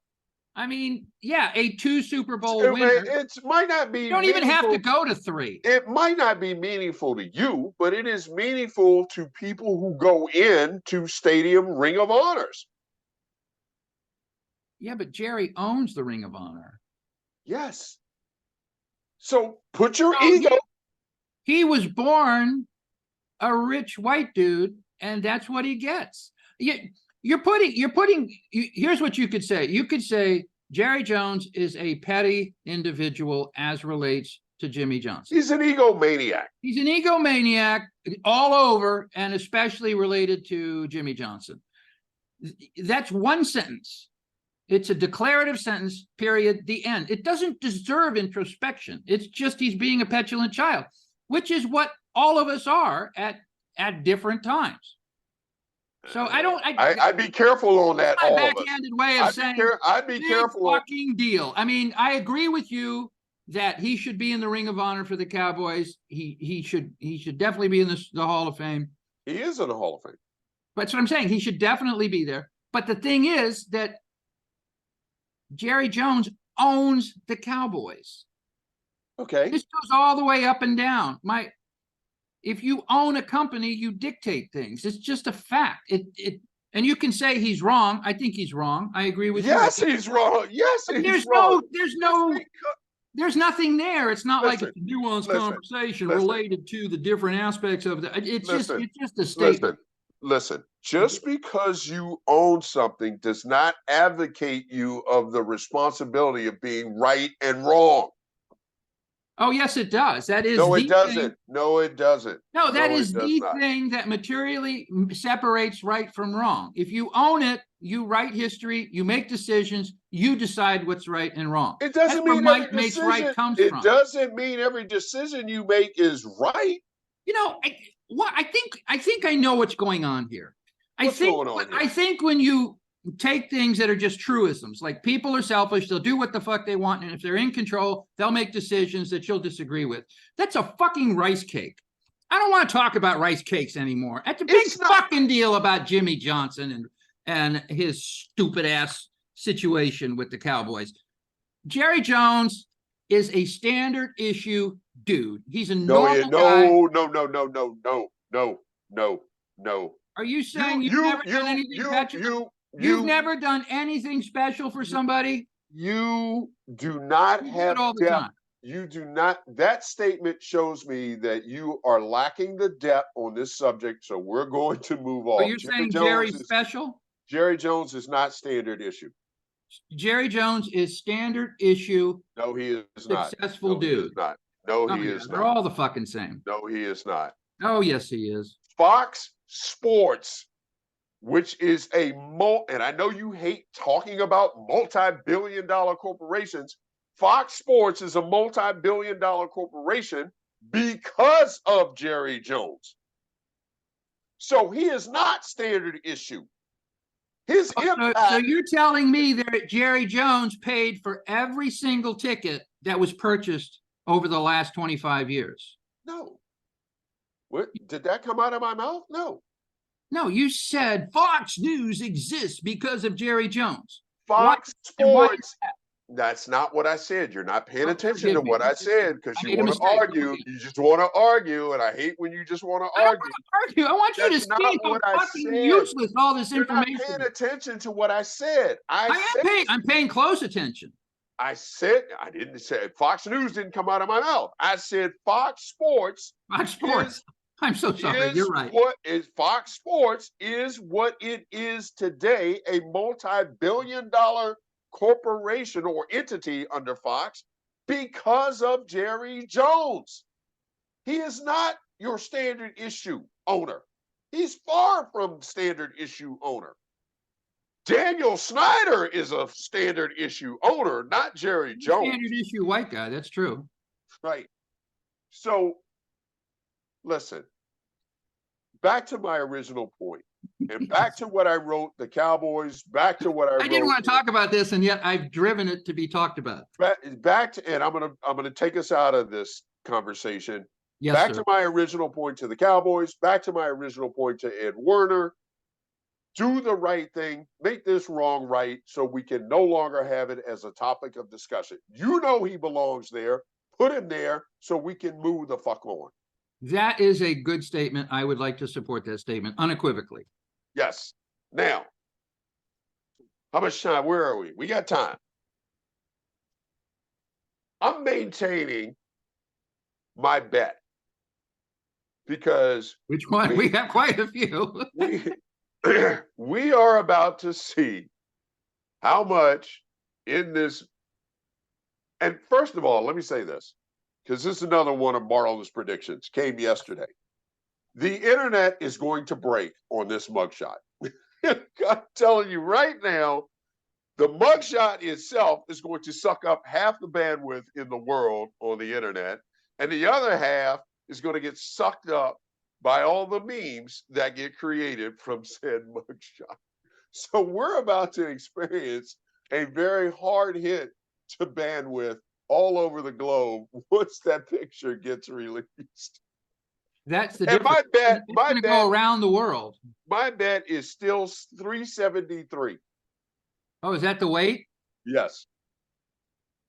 I mean, yeah, a 2 Super Bowl winner. It might not be. You don't even have to go to 3. It might not be meaningful to you, but it is meaningful to people who go into Stadium Ring of Honors. Yeah, but Jerry owns the Ring of Honor. Yes. So put your ego. He was born a rich white dude, and that's what he gets. You're putting. Here's what you could say. You could say Jerry Jones is a petty individual as relates to Jimmy Johnson. He's an egomaniac. He's an egomaniac all over, and especially related to Jimmy Johnson. That's one sentence. It's a declarative sentence, period, the end. It doesn't deserve introspection. It's just he's being a petulant child, which is what all of us are at different times. So I'd be careful on that. My backhanded way of saying I'd be careful. Fucking deal. I mean, I agree with you that he should be in the Ring of Honor for the Cowboys. He should definitely be in the Hall of Fame. He is in the Hall of Fame. That's what I'm saying. He should definitely be there. But the thing is that Jerry Jones owns the Cowboys. Okay. This goes all the way up and down. If you own a company, you dictate things. It's just a fact. And you can say he's wrong. I think he's wrong. I agree with you. Yes, he's wrong. Yes, he's wrong. There's nothing there. It's not like it's a nuanced conversation related to the different aspects of the. It's just a statement. Listen, just because you own something does not advocate you of the responsibility of being right and wrong. Oh, yes, it does. That is no, it doesn't. No, it doesn't. No, that is the thing that materially separates right from wrong. If you own it, you write history, you make decisions, you decide what's right and wrong. It doesn't mean every decision. Right comes it from. Doesn't mean every decision you make is right. You know, I think I know what's going on here. I think when you take things that are just truisms, like people are selfish, they'll do what the fuck they want, and if they're in control, they'll make decisions that you'll disagree with. That's a fucking rice cake. I don't want to talk about rice cakes anymore. That's a big fucking deal about Jimmy Johnson and his stupid ass situation with the Cowboys. Jerry Jones is a standard issue dude. He's a normal guy. No. Are you saying you've never done anything special? You've never done anything special for somebody? You do not have all the time. You do not. That statement shows me that you are lacking the depth on this subject. So we're going to move on. Are you saying Jerry's special? Jerry Jones is not standard issue. Jerry Jones is standard issue. No, he is not. Successful dude. No, he is not. They're all the fucking same. No, he is not. Oh, yes, he is. Fox Sports, which is and I know you hate talking about multi-billion-dollar corporations. Fox Sports is a multi-billion-dollar corporation because of Jerry Jones. So he is not standard issue. His impact. So you're telling me that Jerry Jones paid for every single ticket that was purchased over the last 25 years? No. What did that come out of my mouth? No. No, you said Fox News exists because of Jerry Jones. Why Fox and why? Sports. That's not what I said. You're not paying Oh, attention to forgive me. what I said because I you made a want to mistake. Go argue. again. You just want to argue, and I hate when you just want to I don't argue. want to argue. I want you to That's not see how what I fucking said. useless all this You're not information paying is. attention to what I said. I am paying. I'm paying close attention. I said I didn't say Fox News didn't come out of my mouth. I said Fox Sports Fox Sports. I'm so sorry. You're right. what is Fox Sports is what it is today, a multi-billion-dollar corporation or entity under Fox because of Jerry Jones. He is not your standard issue owner. He's far from standard issue owner. Daniel Snyder is a standard issue owner, not Jerry Jones. Standard issue white guy. That's true. Right. So, listen, back to my original point, and back to what I wrote, the Cowboys, back to what I wrote. I didn't want to talk about this, and yet I've driven it to be talked about. Back to, and I'm gonna take us out of this conversation. Yes, back sir. to my original point to the Cowboys, back to my original point to Ed Werner. Do the right thing, make this wrong right, so we can no longer have it as a topic of discussion. You know he belongs there. Put him there so we can move the fuck on. That is a good statement. I would like to support that statement unequivocally. Yes. Now, how much time? Where are we? We got time. I'm maintaining my bet because Which one? We have quite a few. we are about to see how much in this. And first of all, let me say this, because this is another one of Marlon's predictions, came yesterday. The internet is going to break on this mugshot. I'm telling you right now, the mugshot itself is going to suck up half the bandwidth in the world on the internet, and the other half is going to get sucked up by all the memes that get created from said mugshot. So we're about to experience a very hard hit to bandwidth all over the globe once that picture gets released. That's the and difference. my It's going to go around the world. My bet is still 373. Oh, is that the weight? Yes.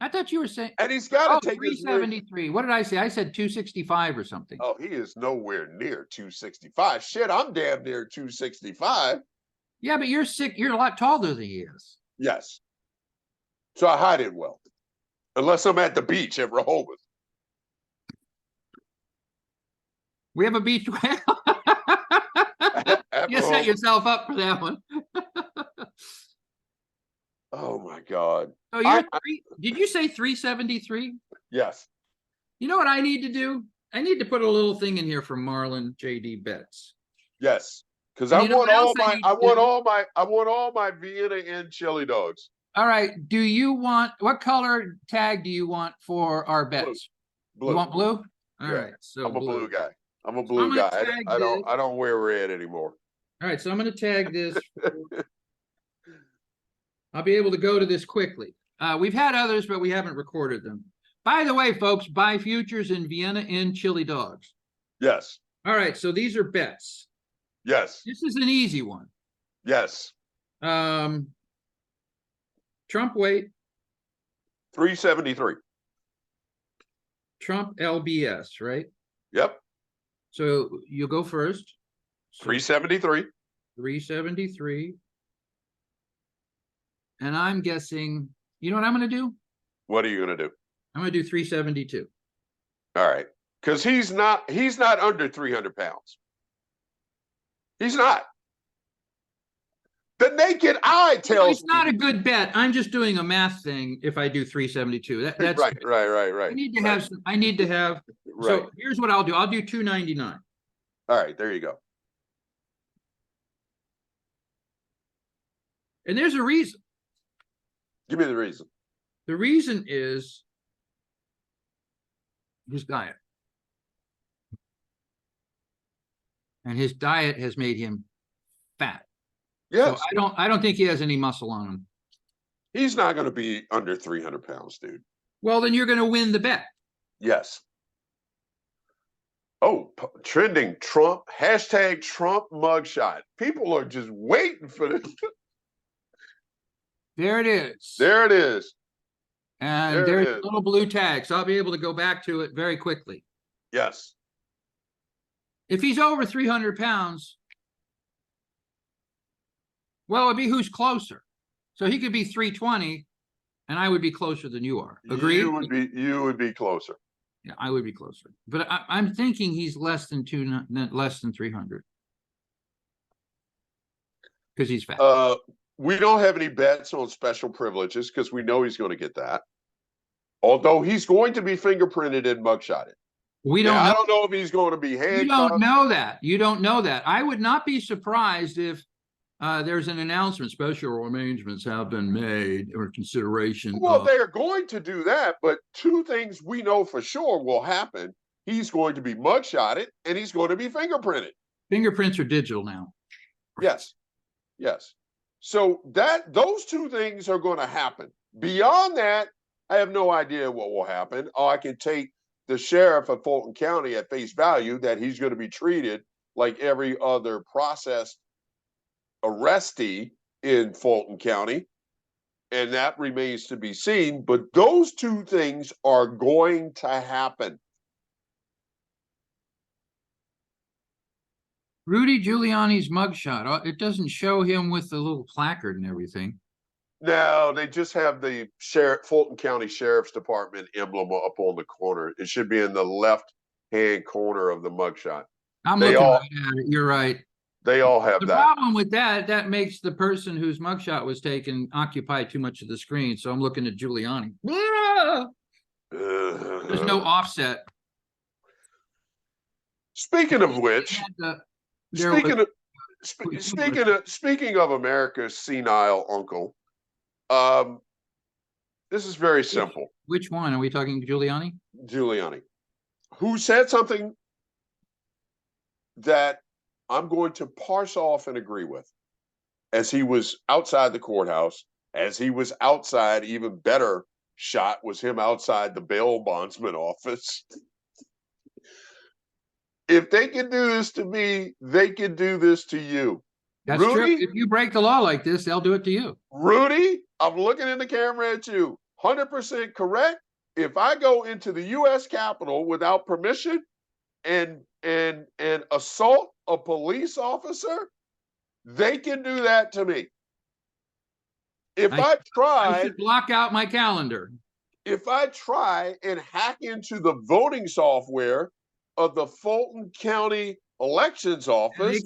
I thought you were saying. And he's got to take 373. What did I say? I said 265 or something. Oh, he is nowhere near 265. Shit, I'm damn near 265. Yeah, but you're sick. You're a lot taller than he is. Yes. So I hide it well. Unless I'm at the beach at Rehoboth. We have a beach. You set yourself up for that one. Oh my God. Oh, you're did you say 373? Yes. You know what I need to do? I need to put a little thing in here for Marlon JD bets. Yes. Because I want all my Vienna and chili dogs. All right. Do you want what color tag do you want for our bets? Blue. You want blue? All right. So I'm a blue guy. I'm a blue guy. I don't wear red anymore. All right, so I'm going to tag this. I'll be able to go to this quickly. We've had others, but we haven't recorded them. By the way, folks, buy futures in Vienna and chili dogs. Yes. All right, so these are bets. Yes. This is an easy one. Yes. Trump weight. 373. Trump LBS, right? Yep. So you go first. 373. 373. And I'm guessing, you know what I'm going to do? What are you going to do? I'm going to do 372. All right. Because he's not under 300 pounds. He's not. The naked eye tells it's not a good bet. I'm just doing a math thing if I do 372. That's right. I need to have some, right. So here's what I'll do. I'll do 299. All right, there you go. And there's a reason. Give me the reason. The reason is his diet. And his diet has made him fat. Yes. So I don't think he has any muscle on him. He's not going to be under 300 pounds, dude. Well, then you're going to win the bet. Yes. Oh, trending Trump, hashtag Trump mugshot. People are just waiting for this. There it is. There it is. And There it there's a is. little blue tag, so I'll be able to go back to it very quickly. Yes. If he's over 300 pounds, well, it'd be who's closer. So he could be 320, and I would be closer than you are. Agreed? You would be closer. Yeah, I would be closer. But I'm thinking he's less than 300. Because he's fat. We don't have any bets on special privileges because we know he's going to get that. Although he's going to be fingerprinted and mugshotted. We don't know. I don't know if he's going to be handcuffed. You don't know that. You don't know that. I would not be surprised if there's an announcement, special arrangements have been made or consideration. Well, they are going to do that, but two things we know for sure will happen. He's going to be mugshotted and he's going to be fingerprinted. Fingerprints are digital now. Yes. Yes. So those two things are going to happen. Beyond that, I have no idea what will happen. I can take the sheriff of Fulton County at face value that he's going to be treated like every other processed arrestee in Fulton County, and that remains to be seen. But those two things are going to happen. Rudy Giuliani's mugshot. It doesn't show him with the little placard and everything. No, they just have the Fulton County Sheriff's Department emblem up on the corner. It should be in the left-hand corner of the mugshot. I'm looking right at it. You're right. They all have that. The problem with that makes the person whose mugshot was taken occupy too much of the screen. So I'm looking at Giuliani. There's no offset. Speaking of which, speaking of America's senile uncle, this is very simple. Which one? Are we talking Giuliani? Giuliani, who said something that I'm going to parse off and agree with. As he was outside the courthouse, as he was outside, even better shot was him outside the bail bondsman office. If they can do this to me, they can do this to you. That's Rudy, true. If you break the law like this, they'll do it to you. Rudy, I'm looking in the camera at you. 100% correct. If I go into the U.S. Capitol without permission and assault a police officer, they can do that to me. If I should block out my calendar. If I try and hack into the voting software of the Fulton County Elections Office,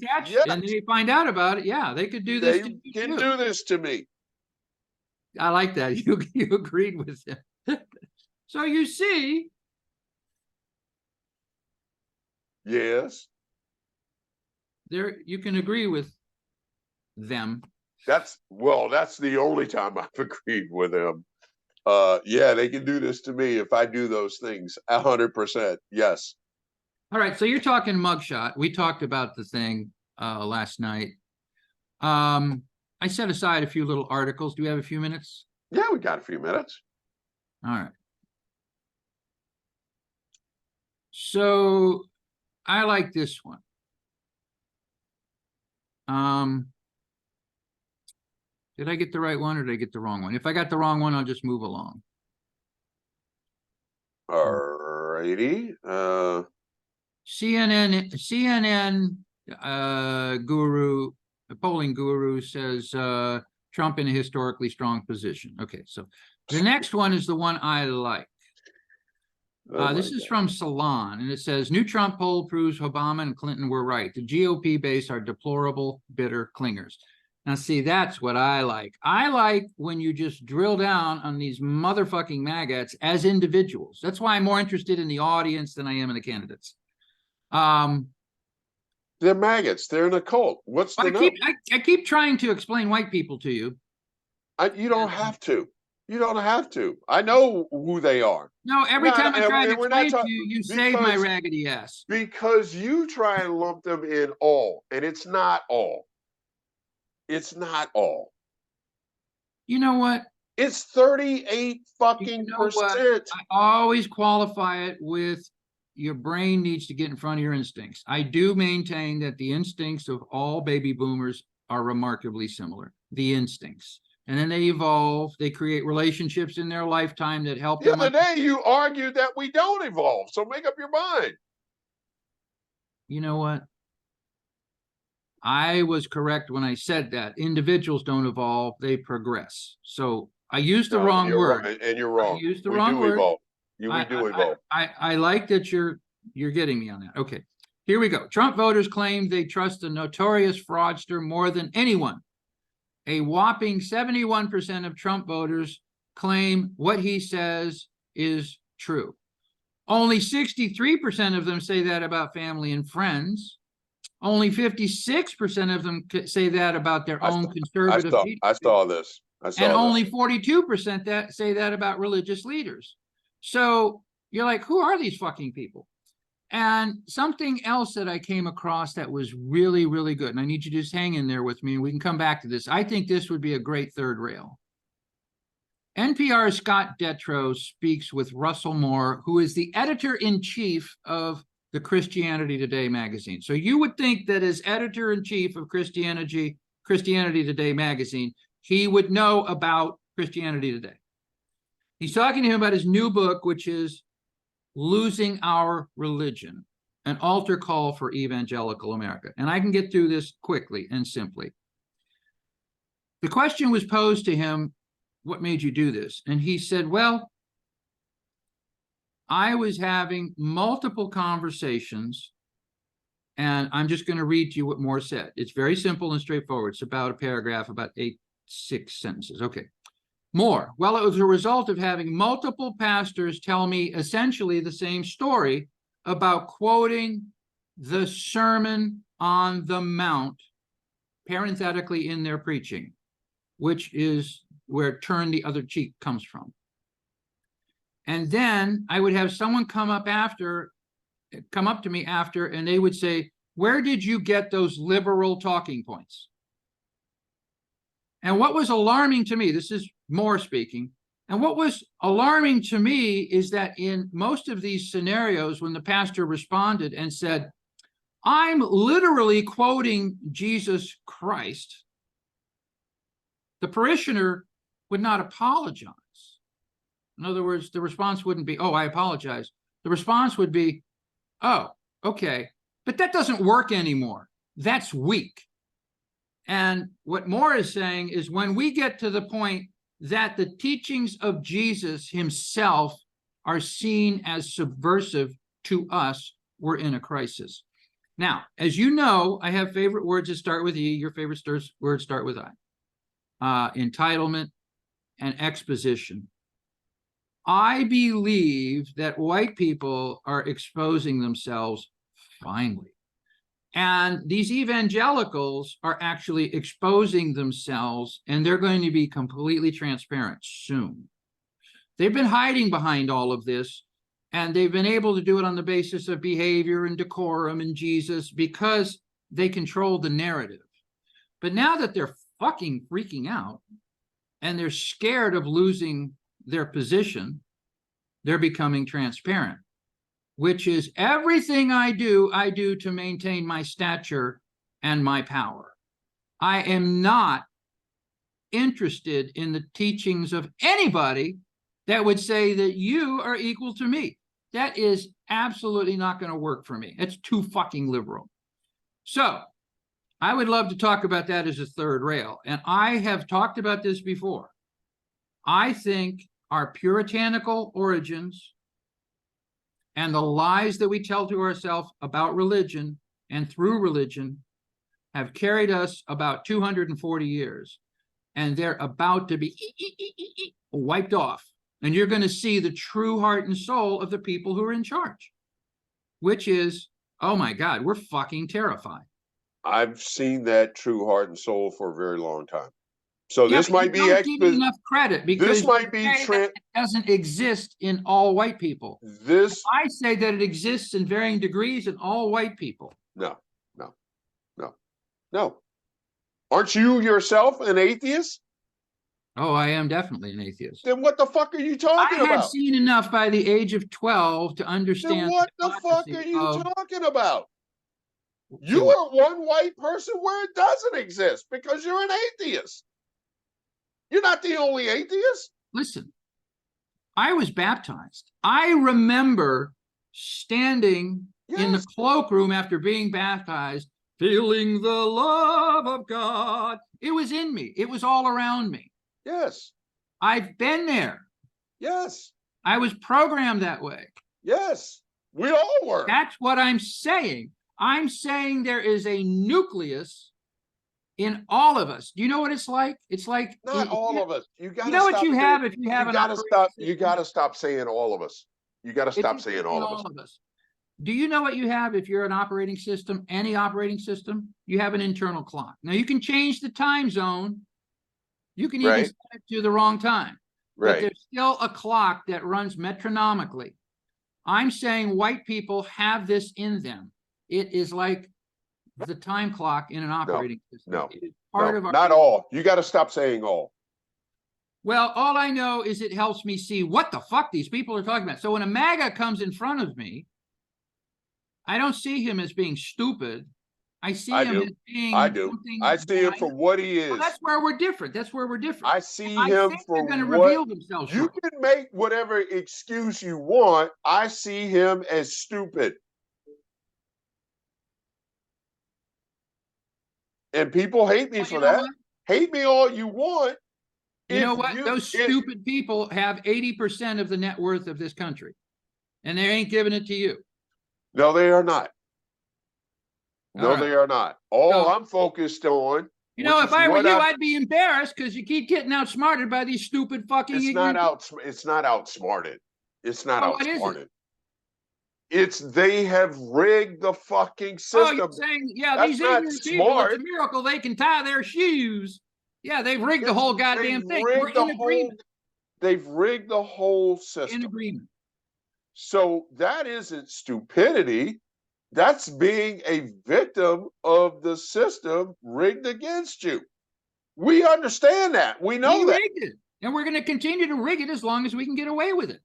and they find out about it, yeah, they could do this. They can do this to me. I like that. You agreed with him. So you see. Yes. There, you can agree with them. That's the only time I've agreed with them. Yeah, they can do this to me if I do those things. 100%. Yes. All right. So you're talking mugshot. We talked about the thing last night. I set aside a few little articles. Do we have a few minutes? Yeah, we got a few minutes. All right. So I like this one. Did I get the right one or did I get the wrong one? If I got the wrong one, I'll just move along. All righty. CNN guru, the polling guru says Trump in a historically strong position. Okay, so the next one is the one I like. This is from Salon, and it says, new Trump poll proves Obama and Clinton were right. The GOP base are deplorable, bitter clingers. Now, see, that's what I like. I like when you just drill down on these motherfucking maggots as individuals. That's why I'm more interested in the audience than I am in the candidates. They're maggots. They're in a cult. What's the I keep trying to explain white people to you. You don't have to. You don't have to. I know who they are. No, every time I try to explain to you, you save my raggedy ass. Because you try and lump them in all, and it's not all. It's not all. You know what? It's 38 fucking %. I always qualify it with your brain needs to get in front of your instincts. I do maintain that the instincts of all baby boomers are remarkably similar. The instincts. And then they evolve. They create relationships in their lifetime that help them. The other day, you argued that we don't evolve. So make up your mind. You know what? I was correct when I said that. Individuals don't evolve, they progress. So I used the wrong word. And you're wrong. I used the wrong word. Evolve. We do evolve. I like that you're getting me on that. Okay, here we go. Trump voters claim they trust the notorious fraudster more than anyone. A whopping 71% of Trump voters claim what he says is true. Only 63% of them say that about family and friends. Only 56% of them say that about their own conservative people. I saw this. And only 42% that say that about religious leaders. So you're like, who are these fucking people? And something else that I came across that was really, really good, and I need you to just hang in there with me, and we can come back to this. I think this would be a great third rail. NPR's Scott Detrow speaks with Russell Moore, who is the editor-in-chief of the Christianity Today magazine. So you would think that as editor-in-chief of Christianity Today magazine, he would know about Christianity Today. He's talking to him about his new book, which is Losing Our Religion, an altar call for evangelical America. And I can get through this quickly and simply. The question was posed to him, what made you do this? And he said, well, I was having multiple conversations, and I'm just going to read to you what Moore said. It's very simple and straightforward. It's about a paragraph, about 6 sentences. Okay. Moore, well, it was a result of having multiple pastors tell me essentially the same story about quoting the Sermon on the Mount, parenthetically in their preaching, which is where turn the other cheek comes from. And then I would have someone come up to me after, and they would say, where did you get those liberal talking points? And what was alarming to me, this is Moore speaking, and what was alarming to me is that in most of these scenarios, when the pastor responded and said, I'm literally quoting Jesus Christ, the parishioner would not apologize. In other words, the response wouldn't be, oh, I apologize. The response would be, oh, okay, but that doesn't work anymore. That's weak. And what Moore is saying is when we get to the point that the teachings of Jesus himself are seen as subversive to us, we're in a crisis. Now, as you know, I have favorite words that start with E. Your favorite words start with I. Entitlement and exposition. I believe that white people are exposing themselves finally. And these evangelicals are actually exposing themselves, and they're going to be completely transparent soon. They've been hiding behind all of this, and they've been able to do it on the basis of behavior and decorum and Jesus because they control the narrative. But now that they're fucking freaking out and they're scared of losing their position, they're becoming transparent, which is everything I do to maintain my stature and my power. I am not interested in the teachings of anybody that would say that you are equal to me. That is absolutely not going to work for me. It's too fucking liberal. So I would love to talk about that as a third rail. And I have talked about this before. I think our puritanical origins and the lies that we tell to ourselves about religion and through religion have carried us about 240 years. And they're about to be wiped off. And you're going to see the true heart and soul of the people who are in charge, which is, oh my God, we're fucking terrified. I've seen that true heart and soul for a very long time. So yeah, this might be enough credit because this might be it doesn't exist in all white people. I say that it exists in varying degrees in all white people. No. Aren't you yourself an atheist? Oh, I am definitely an atheist. Then what the fuck are you talking I had about? seen enough by the age of 12 to Then understand the what the fuck are hypocrisy you of, talking about? say You what? are one white person where it doesn't exist because you're an atheist. You're not the only atheist. Listen, I was baptized. I remember standing in the Yes, cloakroom after being baptized, feeling the love of God. It was in me. It was all around me. yes, I've been there. yes, I was programmed that way. yes. We all were. That's what I'm saying. I'm saying there is a nucleus in all of us. Do you know what it's like? It's like, Not all of us. You you gotta know what stop you saying. have if you You have an gotta operating stop. You system? gotta stop saying all of us. You gotta It's stop saying in all of us. all of us. Do you know what you have if you're an operating system, any operating system? You have an internal clock. Now you can change the time zone. You can even Right, set it to the wrong time, but right. there's still a clock that runs metronomically. I'm saying white people have this in them. It is like the time clock in an No, operating system. no, It is part no. of our. Not all. You gotta stop saying all. Well, all I know is it helps me see what the fuck these people are talking about. So when a MAGA comes in front of me, I don't see him as being stupid. I see I him do. as I being do. I something see him that for what he well, is. that's where we're different. That's where we're different. I And see I him think for they're going to what reveal themselves you shortly. can make whatever excuse you want. I see him as stupid. And people hate me Well, you for know that. what? Hate me all you want. You know If what? you Those it stupid people have 80% of the net worth of this country, and they ain't giving it to you. No, they are not. All No, right. they are not. All So, I'm focused on, you know, which if is I were what you, I've I'd be embarrassed because you keep getting outsmarted by these stupid fucking ignorant people. it's not outsmarted. It's not Oh, what is it? outsmarted. It's they have rigged the fucking Oh, you're system. saying, yeah, That's these not ignorant people, it's a smart. miracle they can tie their shoes. Yeah, they've rigged the It's whole they've goddamn thing. We're rigged the in whole agreement. they've rigged the whole In system. agreement. So that isn't stupidity. That's being a victim of the system rigged against you. We understand that. We We know that. rigged it. And we're going to continue to rig it as long as we can get away with it.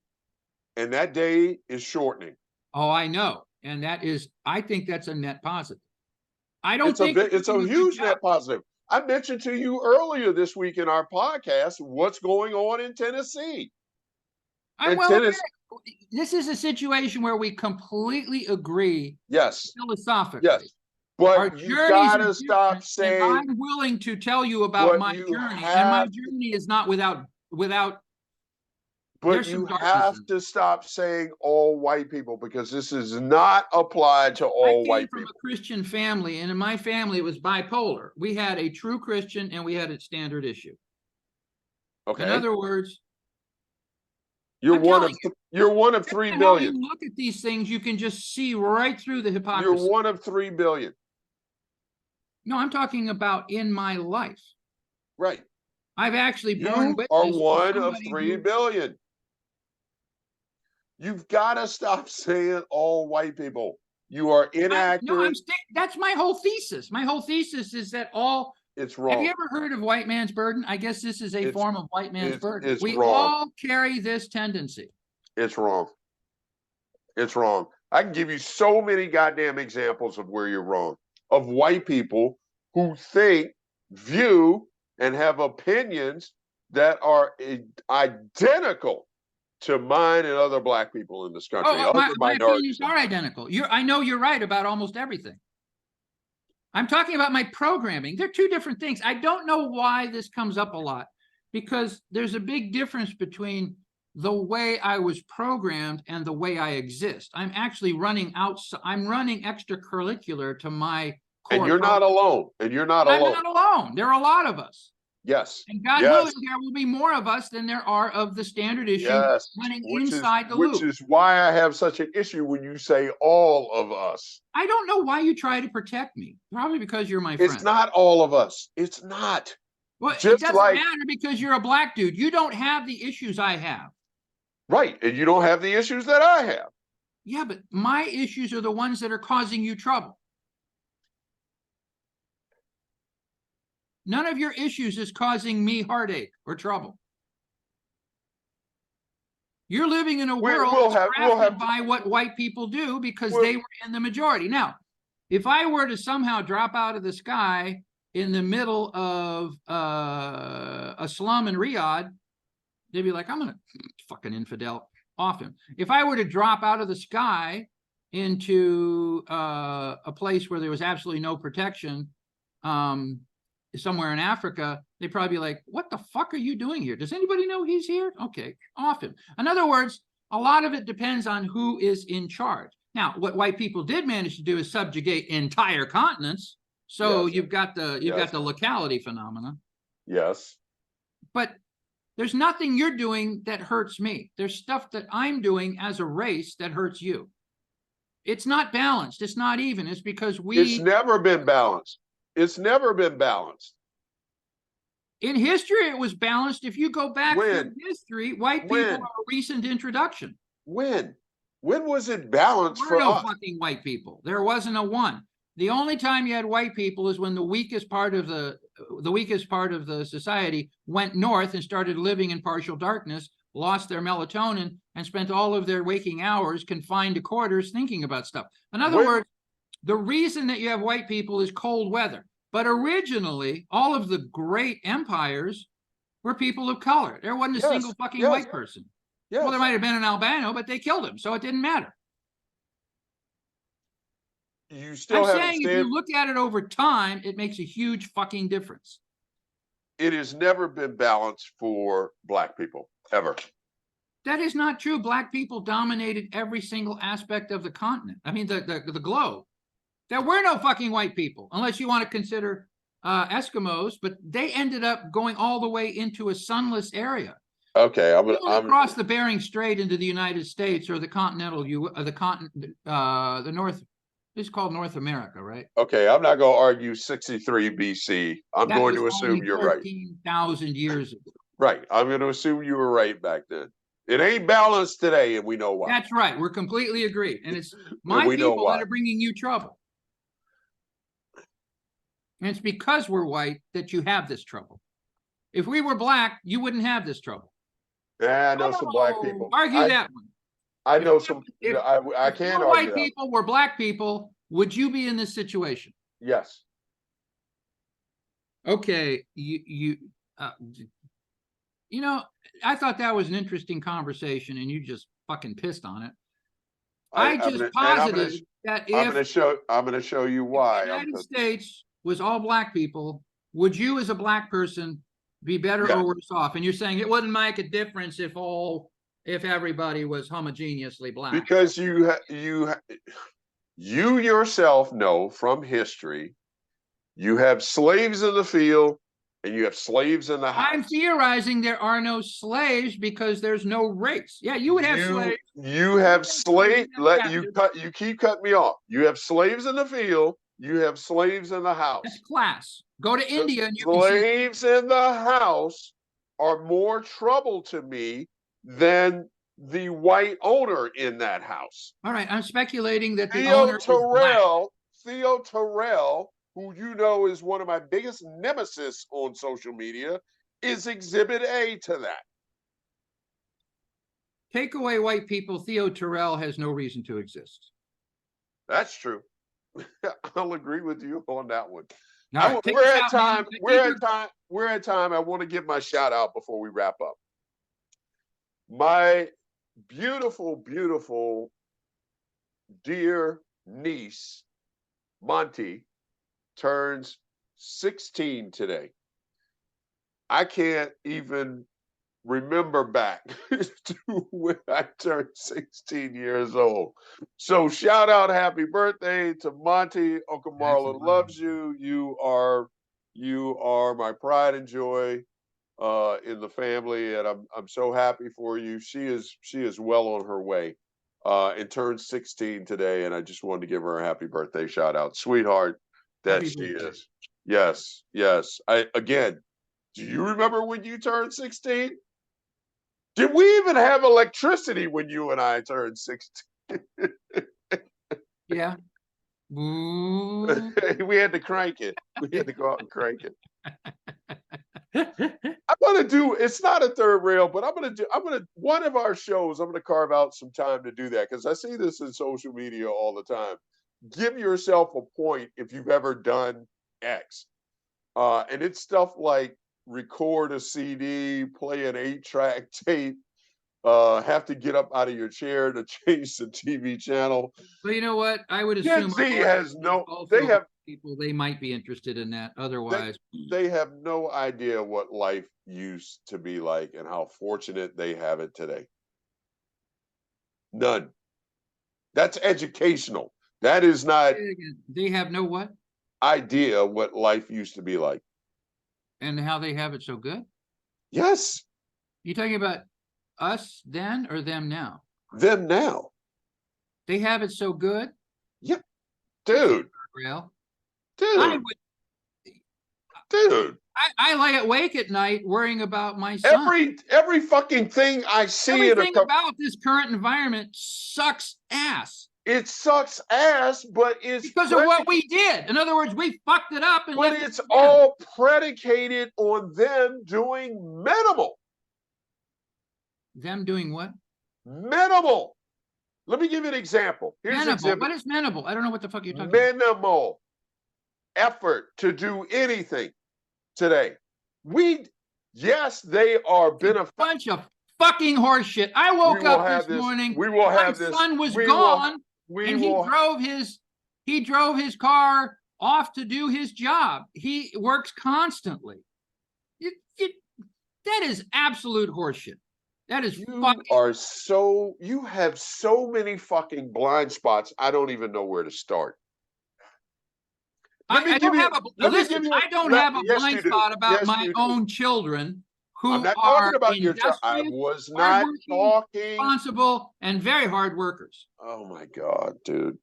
And that day is shortening. Oh, I know. And that is, I think that's a net positive. I don't think we're It's a doing a good huge job. net positive. I mentioned to you earlier this week in our podcast what's going on in Tennessee. I'm And well Tennessee, aware. This is a situation where we completely agree yes, philosophically. yes. Our But you journeys are gotta stop different, and saying, I'm willing to tell you about but my you journey. And my have journey is not without. but There's some you darkness have in it. to stop saying all white people because this is not applied to I all came white from a people. Christian family, and in my family, it was bipolar. We had a true Christian, and we had a standard issue. In Okay, other words, you're I'm telling you, you're one of 3 how you billion. look at these things, you can just see right through the You're hypocrisy. one of 3 billion. No, I'm talking about in my life. Right. I've actually borne You are witness to one of somebody 3 billion. You've got to stop saying all white people. You are inaccurate. that's my whole thesis. My whole thesis is that all. It's Have you wrong. ever heard of white man's burden? I guess this is a It's form of white man's burden. it's We wrong. all carry this tendency. It's wrong. It's wrong. I can give you so many goddamn examples of where you're wrong. Of white people who think, view, and have opinions that are identical to mine and other black people in this country, Oh, other my opinions minorities. are identical. I know you're right about almost everything. I'm talking about my programming. They're two different things. I don't know why this comes up a lot because there's a big difference between the way I was programmed and the way I exist. I'm actually running outside. I'm running extracurricular to my And core you're not program. alone. And you're not And I'm alone. not alone. There are a lot of us. Yes. And God Yes. willing, there will be more of us than there are of the standard issue Yes. running inside the Which loop. is why I have such an issue when you say all of us. I don't know why you try to protect me. Probably because you're my It's friend. not all of us. It's not. Well, it Just doesn't like matter because you're a black dude. You don't have the issues I have. right, and you don't have the issues that I have. Yeah, but my issues are the ones that are causing you trouble. None of your issues is causing me heartache or trouble. You're living in a world that's crafted by what white people do because they were in the majority. Now, if I were to somehow drop out of the sky in the middle of a slum in Riyadh, they'd be like, I'm gonna fucking infidel off him. If I were to drop out of the sky into a place where there was absolutely no protection, somewhere in Africa, they'd probably be like, what the fuck are you doing here? Does anybody know he's here? Okay, off him. In other words, a lot of it depends on who is in charge. Now, what white people did manage to do is subjugate entire continents. So you've got the locality phenomenon. Yes. But there's nothing you're doing that hurts me. There's stuff that I'm doing as a race that hurts you. It's not balanced. It's not even. It's because It's never been balanced. It's never been balanced. In history, it was balanced. If you go back through history, white people are a recent introduction. When was it balanced for us? There were no fucking white people. There wasn't a one. The only time you had white people is when the weakest part of the society went north and started living in partial darkness, lost their melatonin, and spent all of their waking hours confined to quarters thinking about stuff. In other words, the reason that you have white people is cold weather. But originally, all of the great empires were people of color. There wasn't a single fucking white person. Yes. Well, there might have been an albino, but they killed him, so it didn't matter. You still I'm saying if you look at it over time, it makes a huge fucking difference. It has never been balanced for black people, ever. That is not true. Black people dominated every single aspect of the continent. I mean, the globe. There were no fucking white people, unless you want to consider Eskimos, but they ended up going all the way into a sunless area. Okay, I'm across the Bering Strait into the United States or the North. It's called North America, right? Okay, I'm not going to argue 63 BC. I'm going to assume you're right. 13,000 years ago. Right. I'm going to assume you were right back then. It ain't balanced today, and we know why. That's right. We're completely agreed. And it's my people that are bringing you trouble. And it's because we're white that you have this trouble. If we were black, you wouldn't have this trouble. Yeah, I know some black people. Argue that one. I know some. I can't argue. White people were black people. Would you be in this situation? Yes. Okay. You know, I thought that was an interesting conversation, and you just fucking pissed on it. I'm going to show you why. The United States was all black people. Would you, as a black person, be better or worse off? And you're saying it wouldn't make a difference if everybody was homogeneously black. Because you yourself know from history, you have slaves in the field and you have slaves in the house. I'm theorizing there are no slaves because there's no race. Yeah, you would have slaves. You have slaves. You keep cutting me off. You have slaves in the field. You have slaves in the house. That's class. Go to India and you slaves in the house are more trouble to me than the white owner in that house. All right, I'm speculating that the owner Theo Terrell, who you know is one of my biggest nemesis on social media, is exhibit A to that. Take away white people, Theo Terrell has no reason to exist. That's true. I'll agree with you on that one. Right, we're at time. We're at time. I want to give my shout out before we wrap up. My beautiful, beautiful, dear niece, Monty, turns 16 today. I can't even remember back to when I turned 16 years old. So shout out, happy birthday to Monty. Uncle Marlon loves you. You are my pride and joy in the family, and I'm so happy for you. She is well on her way and turned 16 today, and I just wanted to give her a happy birthday shout out. Sweetheart that she is. Yes. Do you remember when you turned 16? Did we even have electricity when you and I turned 16? Yeah. Ooh. We had to crank it. We had to go out and crank it. I'm gonna do. It's not a third rail, but I'm gonna do. I'm gonna one of our shows. I'm gonna carve out some time to do that because I see this in social media all the time. Give yourself a point if you've ever done X, and it's stuff like record a CD, play an 8-track tape, have to get up out of your chair to change the TV channel. Well, you know what? I would Gen assume Z our has audience is no. They also have. people, they might be interested in that. They Otherwise, they have no idea what life used to be like and how fortunate they have it today. None. That's educational. That is not they have no what? idea what life used to be like. And how they have it so good? Yes, You talking about us then or them now? them now. They have it so good? Yeah, That's a dude, rail. I dude, would dude. I lie awake at night worrying about my son. Every fucking thing I see in a Everything about this current environment sucks ass it sucks ass, but it's because of what we did. In other words, we fucked it up and but left it's it all predicated on them doing minimal. them doing what? Minimal. Let me give you an example. Here's Minimal. exhibit. What is minimal? I don't know what the fuck you're talking about. Minimal effort to do anything today. Yes, they are benefit. Bunch of fucking horseshit. I woke up this morning. We will have my this. son was we gone, will, and he drove his car off to do his job. He works constantly. That is absolute horseshit. That is you have so many fucking blind spots. I don't even know where to start. I don't have a blind spot about my own children who I'm not are talking about your child. I was not talking. responsible, and very hard workers. Oh my God, dude.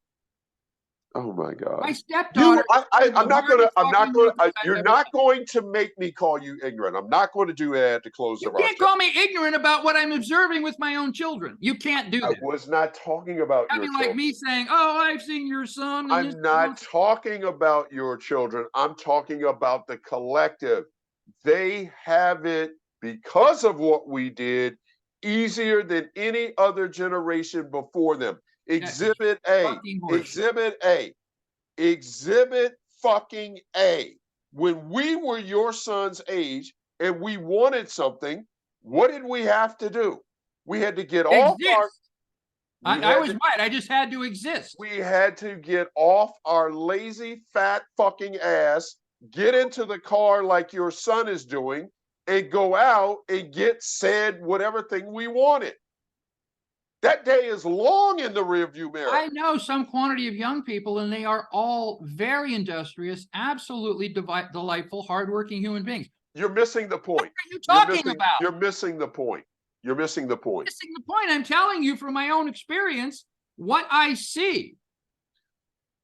Oh my God. My stepdaughter. I'm not gonna. You're not going to make me call you ignorant. I'm not going to do that at the close of our show. You can't call me ignorant about what I'm observing with my own children. You can't do that. I was not talking about your children. Like me saying, "Oh, I've seen your son." I'm not talking about your children. I'm talking about the collective. They have it because of what we did easier than any other generation before them. Exhibit A. Exhibit A. Exhibit fucking A. When we were your son's age and we wanted something, what did we have to do? We had to get off our. I was right. I just had to exist. We had to get off our lazy, fat fucking ass, get into the car like your son is doing, and go out and get said whatever thing we wanted. That day is long in the rearview mirror. I know some quantity of young people, and they are all very industrious, absolutely delightful, hardworking human beings. You're missing the point. What are you talking about? You're missing the point. You're missing the point. Missing the point. I'm telling you from my own experience what I see.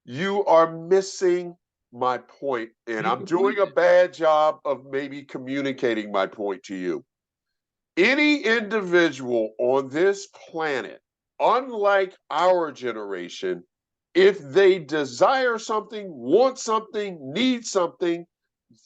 You are missing my point, and I'm doing a bad job of maybe communicating my point to you. Any individual on this planet, unlike our generation, if they desire something, want something, need something,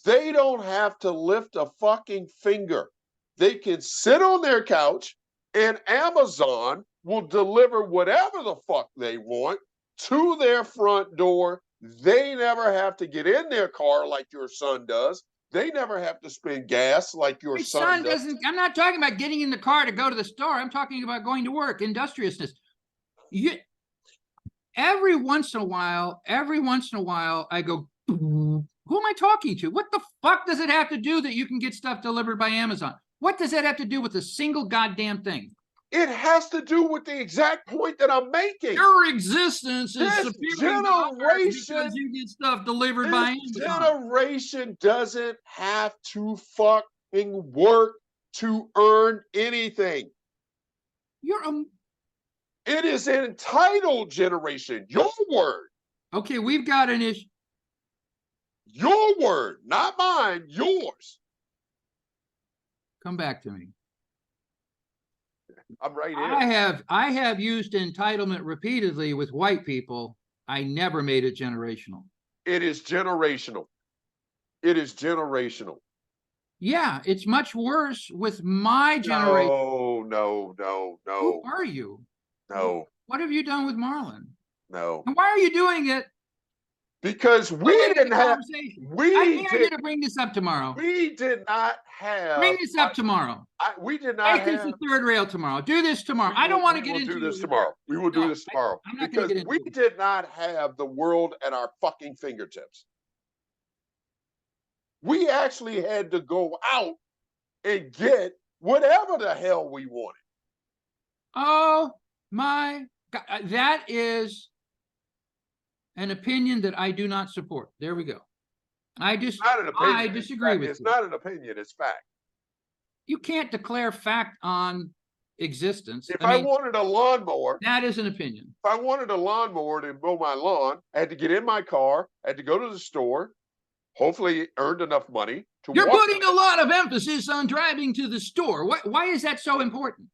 they don't have to lift a fucking finger. They can sit on their couch and Amazon will deliver whatever the fuck they want to their front door. They never have to get in their car like your son does. They never have to spend gas like your son does. I'm not talking about getting in the car to go to the store. I'm talking about going to work, industriousness. Every once in a while, I go, who am I talking to? What the fuck does it have to do that you can get stuff delivered by Amazon? What does that have to do with a single goddamn thing? It has to do with the exact point that I'm making. Your existence is superior because you get stuff delivered by Amazon. This generation doesn't have to fucking work to earn anything. It is an entitled generation. Your word. Okay, we've got an issue. Your word, not mine, yours. Come back to me. I'm right here. I have used entitlement repeatedly with white people, I never made it generational. It is generational. It is generational. Yeah, it's much worse with my generation. No. Who are you? No. What have you done with Marlon? No. And why are you doing it? Because we didn't have. I dare you to bring this up tomorrow. We did not have. Bring this up tomorrow. We did not have. The third rail tomorrow. Do this tomorrow. I don't want to get into. We will do this tomorrow. We will do this tomorrow. I'm not because we did not have the world at our fucking fingertips. We actually had to go out and get whatever the hell we wanted. Oh my God. That is an opinion that I do not support. There we go. I disagree with you. It's not an opinion, it's fact. You can't declare fact on existence. If I wanted a lawnmower, that is an opinion. If I wanted a lawnmower to mow my lawn, I had to get in my car, I had to go to the store, hopefully earned enough money to. You're putting a lot of emphasis on driving to the store. Why is that so important?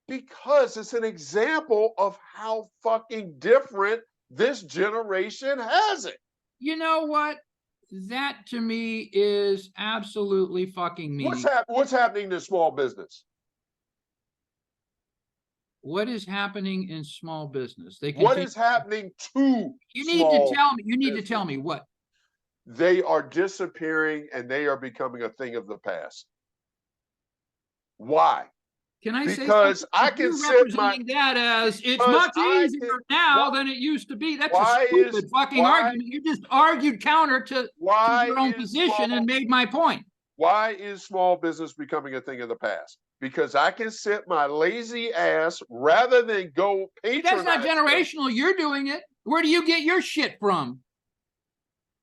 Because it's an example of how fucking different this generation has it. You know what? That to me is absolutely fucking meaningless. What's happening to small business? What is happening in small business? What is happening to? You need to tell me. You need to tell me what. They are disappearing and they are becoming a thing of the past. Why? Can I say because I can sit that as it's much easier now than it used to be. That's a stupid fucking argument. You just argued counter to your own position and made my point. Why is small business becoming a thing of the past? Because I can sit my lazy ass rather than go patronize. That's not generational. You're doing it. Where do you get your shit from?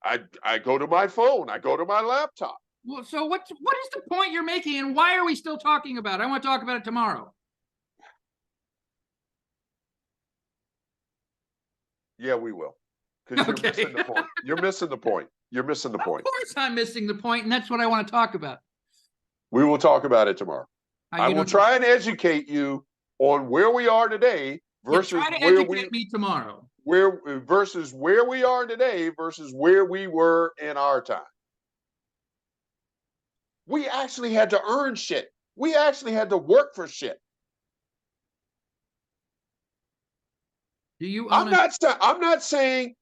I go to my phone. I go to my laptop. Well, so what is the point you're making, and why are we still talking about it? I want to talk about it tomorrow. Yeah, we will. Because you're missing the point. You're missing the point. You're missing the point. Of course I'm missing the point, and that's what I want to talk about. We will talk about it tomorrow. I will try and educate you on where we are today versus where we me tomorrow. Versus where we are today versus where we were in our time. We actually had to earn shit. We actually had to work for shit. Do you? I'm not saying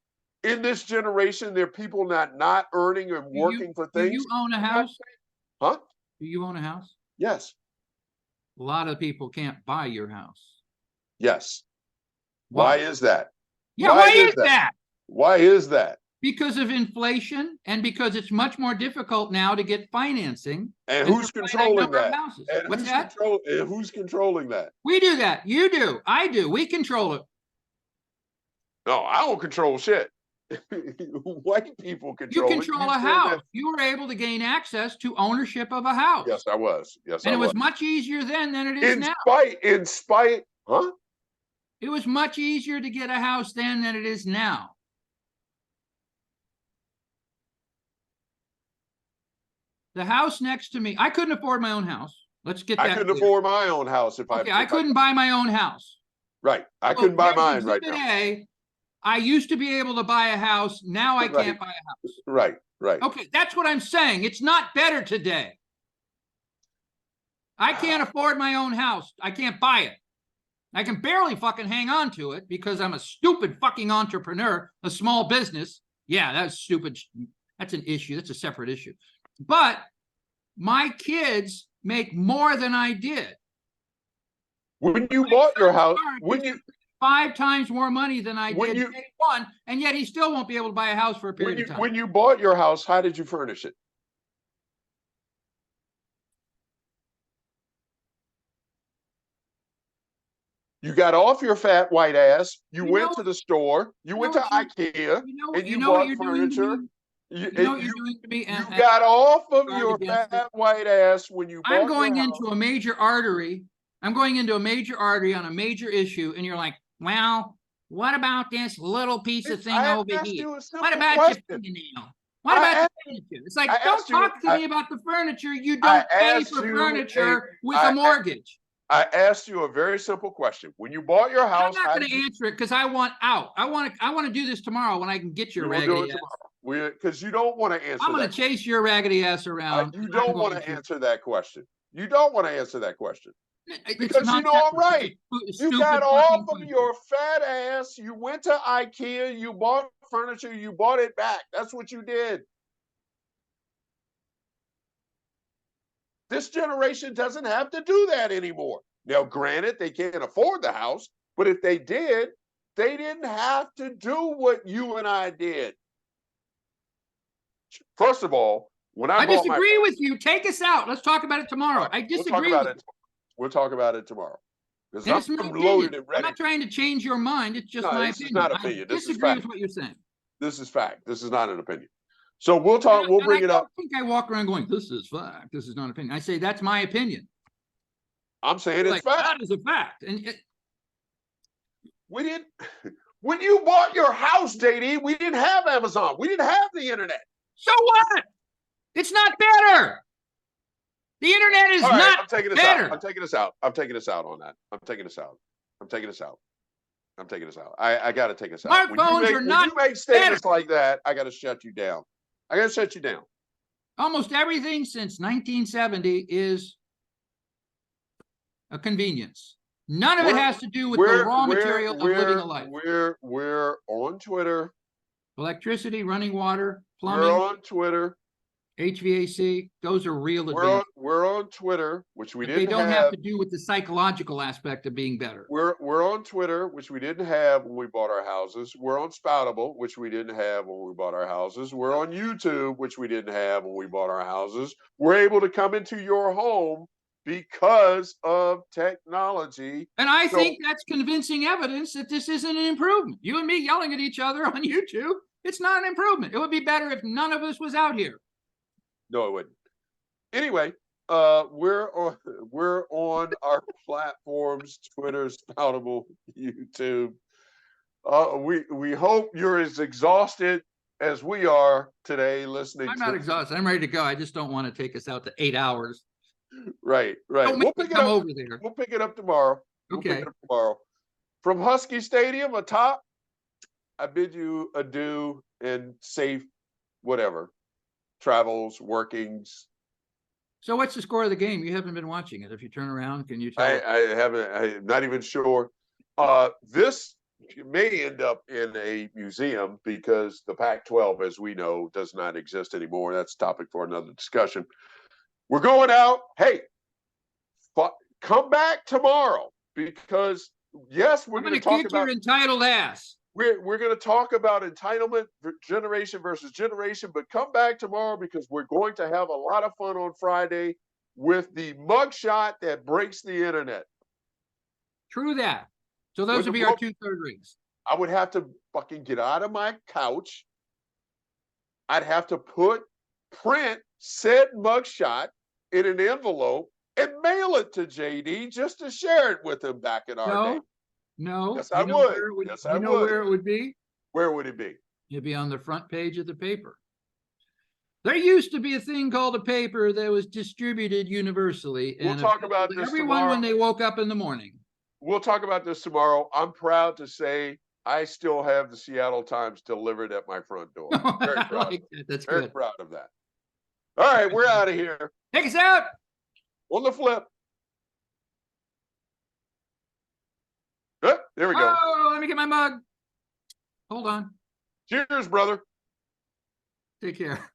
in this generation there are people not earning and working for things. Do you own a house? Huh? Do you own a house? Yes. A lot of people can't buy your house. Yes. Why is that? Yeah, why is that? Why is that? Because of inflation and because it's much more difficult now to get financing. And who's controlling that? And what's that? And who's controlling that? We do that. You do. I do. We control it. No, I don't control shit. White people control it. You control a house. You were able to gain access to ownership of a house. Yes, I was. Yes, and it was much easier then than it is now. In spite, huh? It was much easier to get a house then than it is now. The house next to me, I couldn't afford my own house. Let's get that. I couldn't afford my own house I couldn't buy my own house. Right. I couldn't buy mine right now. I used to be able to buy a house. Now I can't buy a house. Right. Right. Okay, that's what I'm saying. It's not better today. I can't afford my own house. I can't buy it. I can barely fucking hang on to it because I'm a stupid fucking entrepreneur, a small business. Yeah, that's stupid. That's an issue. That's a separate issue. But my kids make more than I did. When you bought your house, 5 times more money than I did day one, and yet he still won't be able to buy a house for a period of time. When you bought your house, how did you furnish it? You got off your fat white ass. You went to the store. You went to IKEA, and you bought furniture. You know what you're doing to me? You got off of your fat white ass when you bought I'm going into a major artery. I'm going into a major artery on a major issue, and you're like, well, what about this little piece of thing over here? What about your fingernail? What about the furniture? It's like, don't talk to me about the furniture. You don't pay for furniture with a mortgage. I asked you a very simple question. When you bought your I'm house, not how going did to you, answer it because I want out. I want to do this tomorrow when I can get your we will do raggedy it ass. tomorrow. Because you don't want to I'm answer going that to question. chase your raggedy ass around. You And I'm don't want going to to. answer that question. You don't want to answer that question. It's Because you not know that I'm much. right. It's a You stupid got off fucking of question. your fat ass. You went to IKEA. You bought furniture. You bought it back. That's what you did. This generation doesn't have to do that anymore. Now, granted, they can't afford the house, but if they did, they didn't have to do what you and I did. First of all, when I I bought my, disagree with you. Take us out. Let's talk about it tomorrow. I we'll talk disagree about with it. you. We'll talk about it tomorrow. Because And it's my I'm opinion. loaded and I'm ready. not trying to change your mind. It's just No, my this is opinion. not I opinion. This is disagree fact. with what you're saying. This is fact. This is not an opinion. So we'll talk. We'll And I bring it up. don't think I walk around going, "This is fact. This is not opinion." I say that's my opinion. I'm saying You're it's like, fact. that is a fact. And We didn't. When you bought your house, JD, we didn't have Amazon. We didn't have the internet. so what? It's not better. The internet is All right, not I'm taking this out. better. I'm taking this out. I'm taking this out on that. I'm taking this out. I'm taking this out. I'm taking this out. I got to take this out. Smartphones are When not you make statements like that, I got to shut you down. I got to shut you down. Almost everything since 1970 is a convenience. None of it has to do with the raw material of living a life. We're on Twitter. Electricity, running water, We're plumbing, on Twitter. HVAC, those are real advances. We're on Twitter, which we But didn't they don't have to do with the psychological aspect of being better. We're on Twitter, which we didn't have when we bought our houses. We're on Spoutable, which we didn't have when we bought our houses. We're on YouTube, which we didn't have when we bought our houses. We're able to come into your home because of technology. And I think that's convincing evidence that this isn't an improvement. You and me yelling at each other on YouTube, it's not an improvement. It would be better if none of us was out here. No, it wouldn't. Anyway, we're on our platforms: Twitter, Spoutable, YouTube. We hope you're as exhausted as we are today listening. I'm not exhausted. I'm ready to go. I just don't want to take us out to 8 hours. Right. Don't We'll pick it up over there. We'll pick it up tomorrow. We'll Okay. pick it up tomorrow. From Husky Stadium atop, I bid you adieu and safe whatever travels, workings. So what's the score of the game? You haven't been watching it. If you turn around, can you tell? I haven't. I'm not even sure. This may end up in a museum because the Pac-12, as we know, does not exist anymore. That's a topic for another discussion. We're going out. Hey, come back tomorrow because yes, we're going to talk about your entitled ass. We're going to talk about entitlement, generation versus generation, but come back tomorrow because we're going to have a lot of fun on Friday with the mugshot that breaks the internet. True that. So those would be our 2/3 rings. I would have to fucking get out of my couch. I'd have to print said mugshot in an envelope and mail it to JD just to share it with him back in our day. No. Yes, I would. Yes, I would. Where it would be? Where would it be? It'd be on the front page of the paper. There used to be a thing called a paper that was distributed universally. We'll talk about this everyone tomorrow. When they woke up in the morning. We'll talk about this tomorrow. I'm proud to say I still have the Seattle Times delivered at my front door. Very proud. That's very good. proud of that. All right, we're out of here. Take us out. On the flip. There we go. Oh, let me get my mug. Hold on. Cheers, brother. Take care.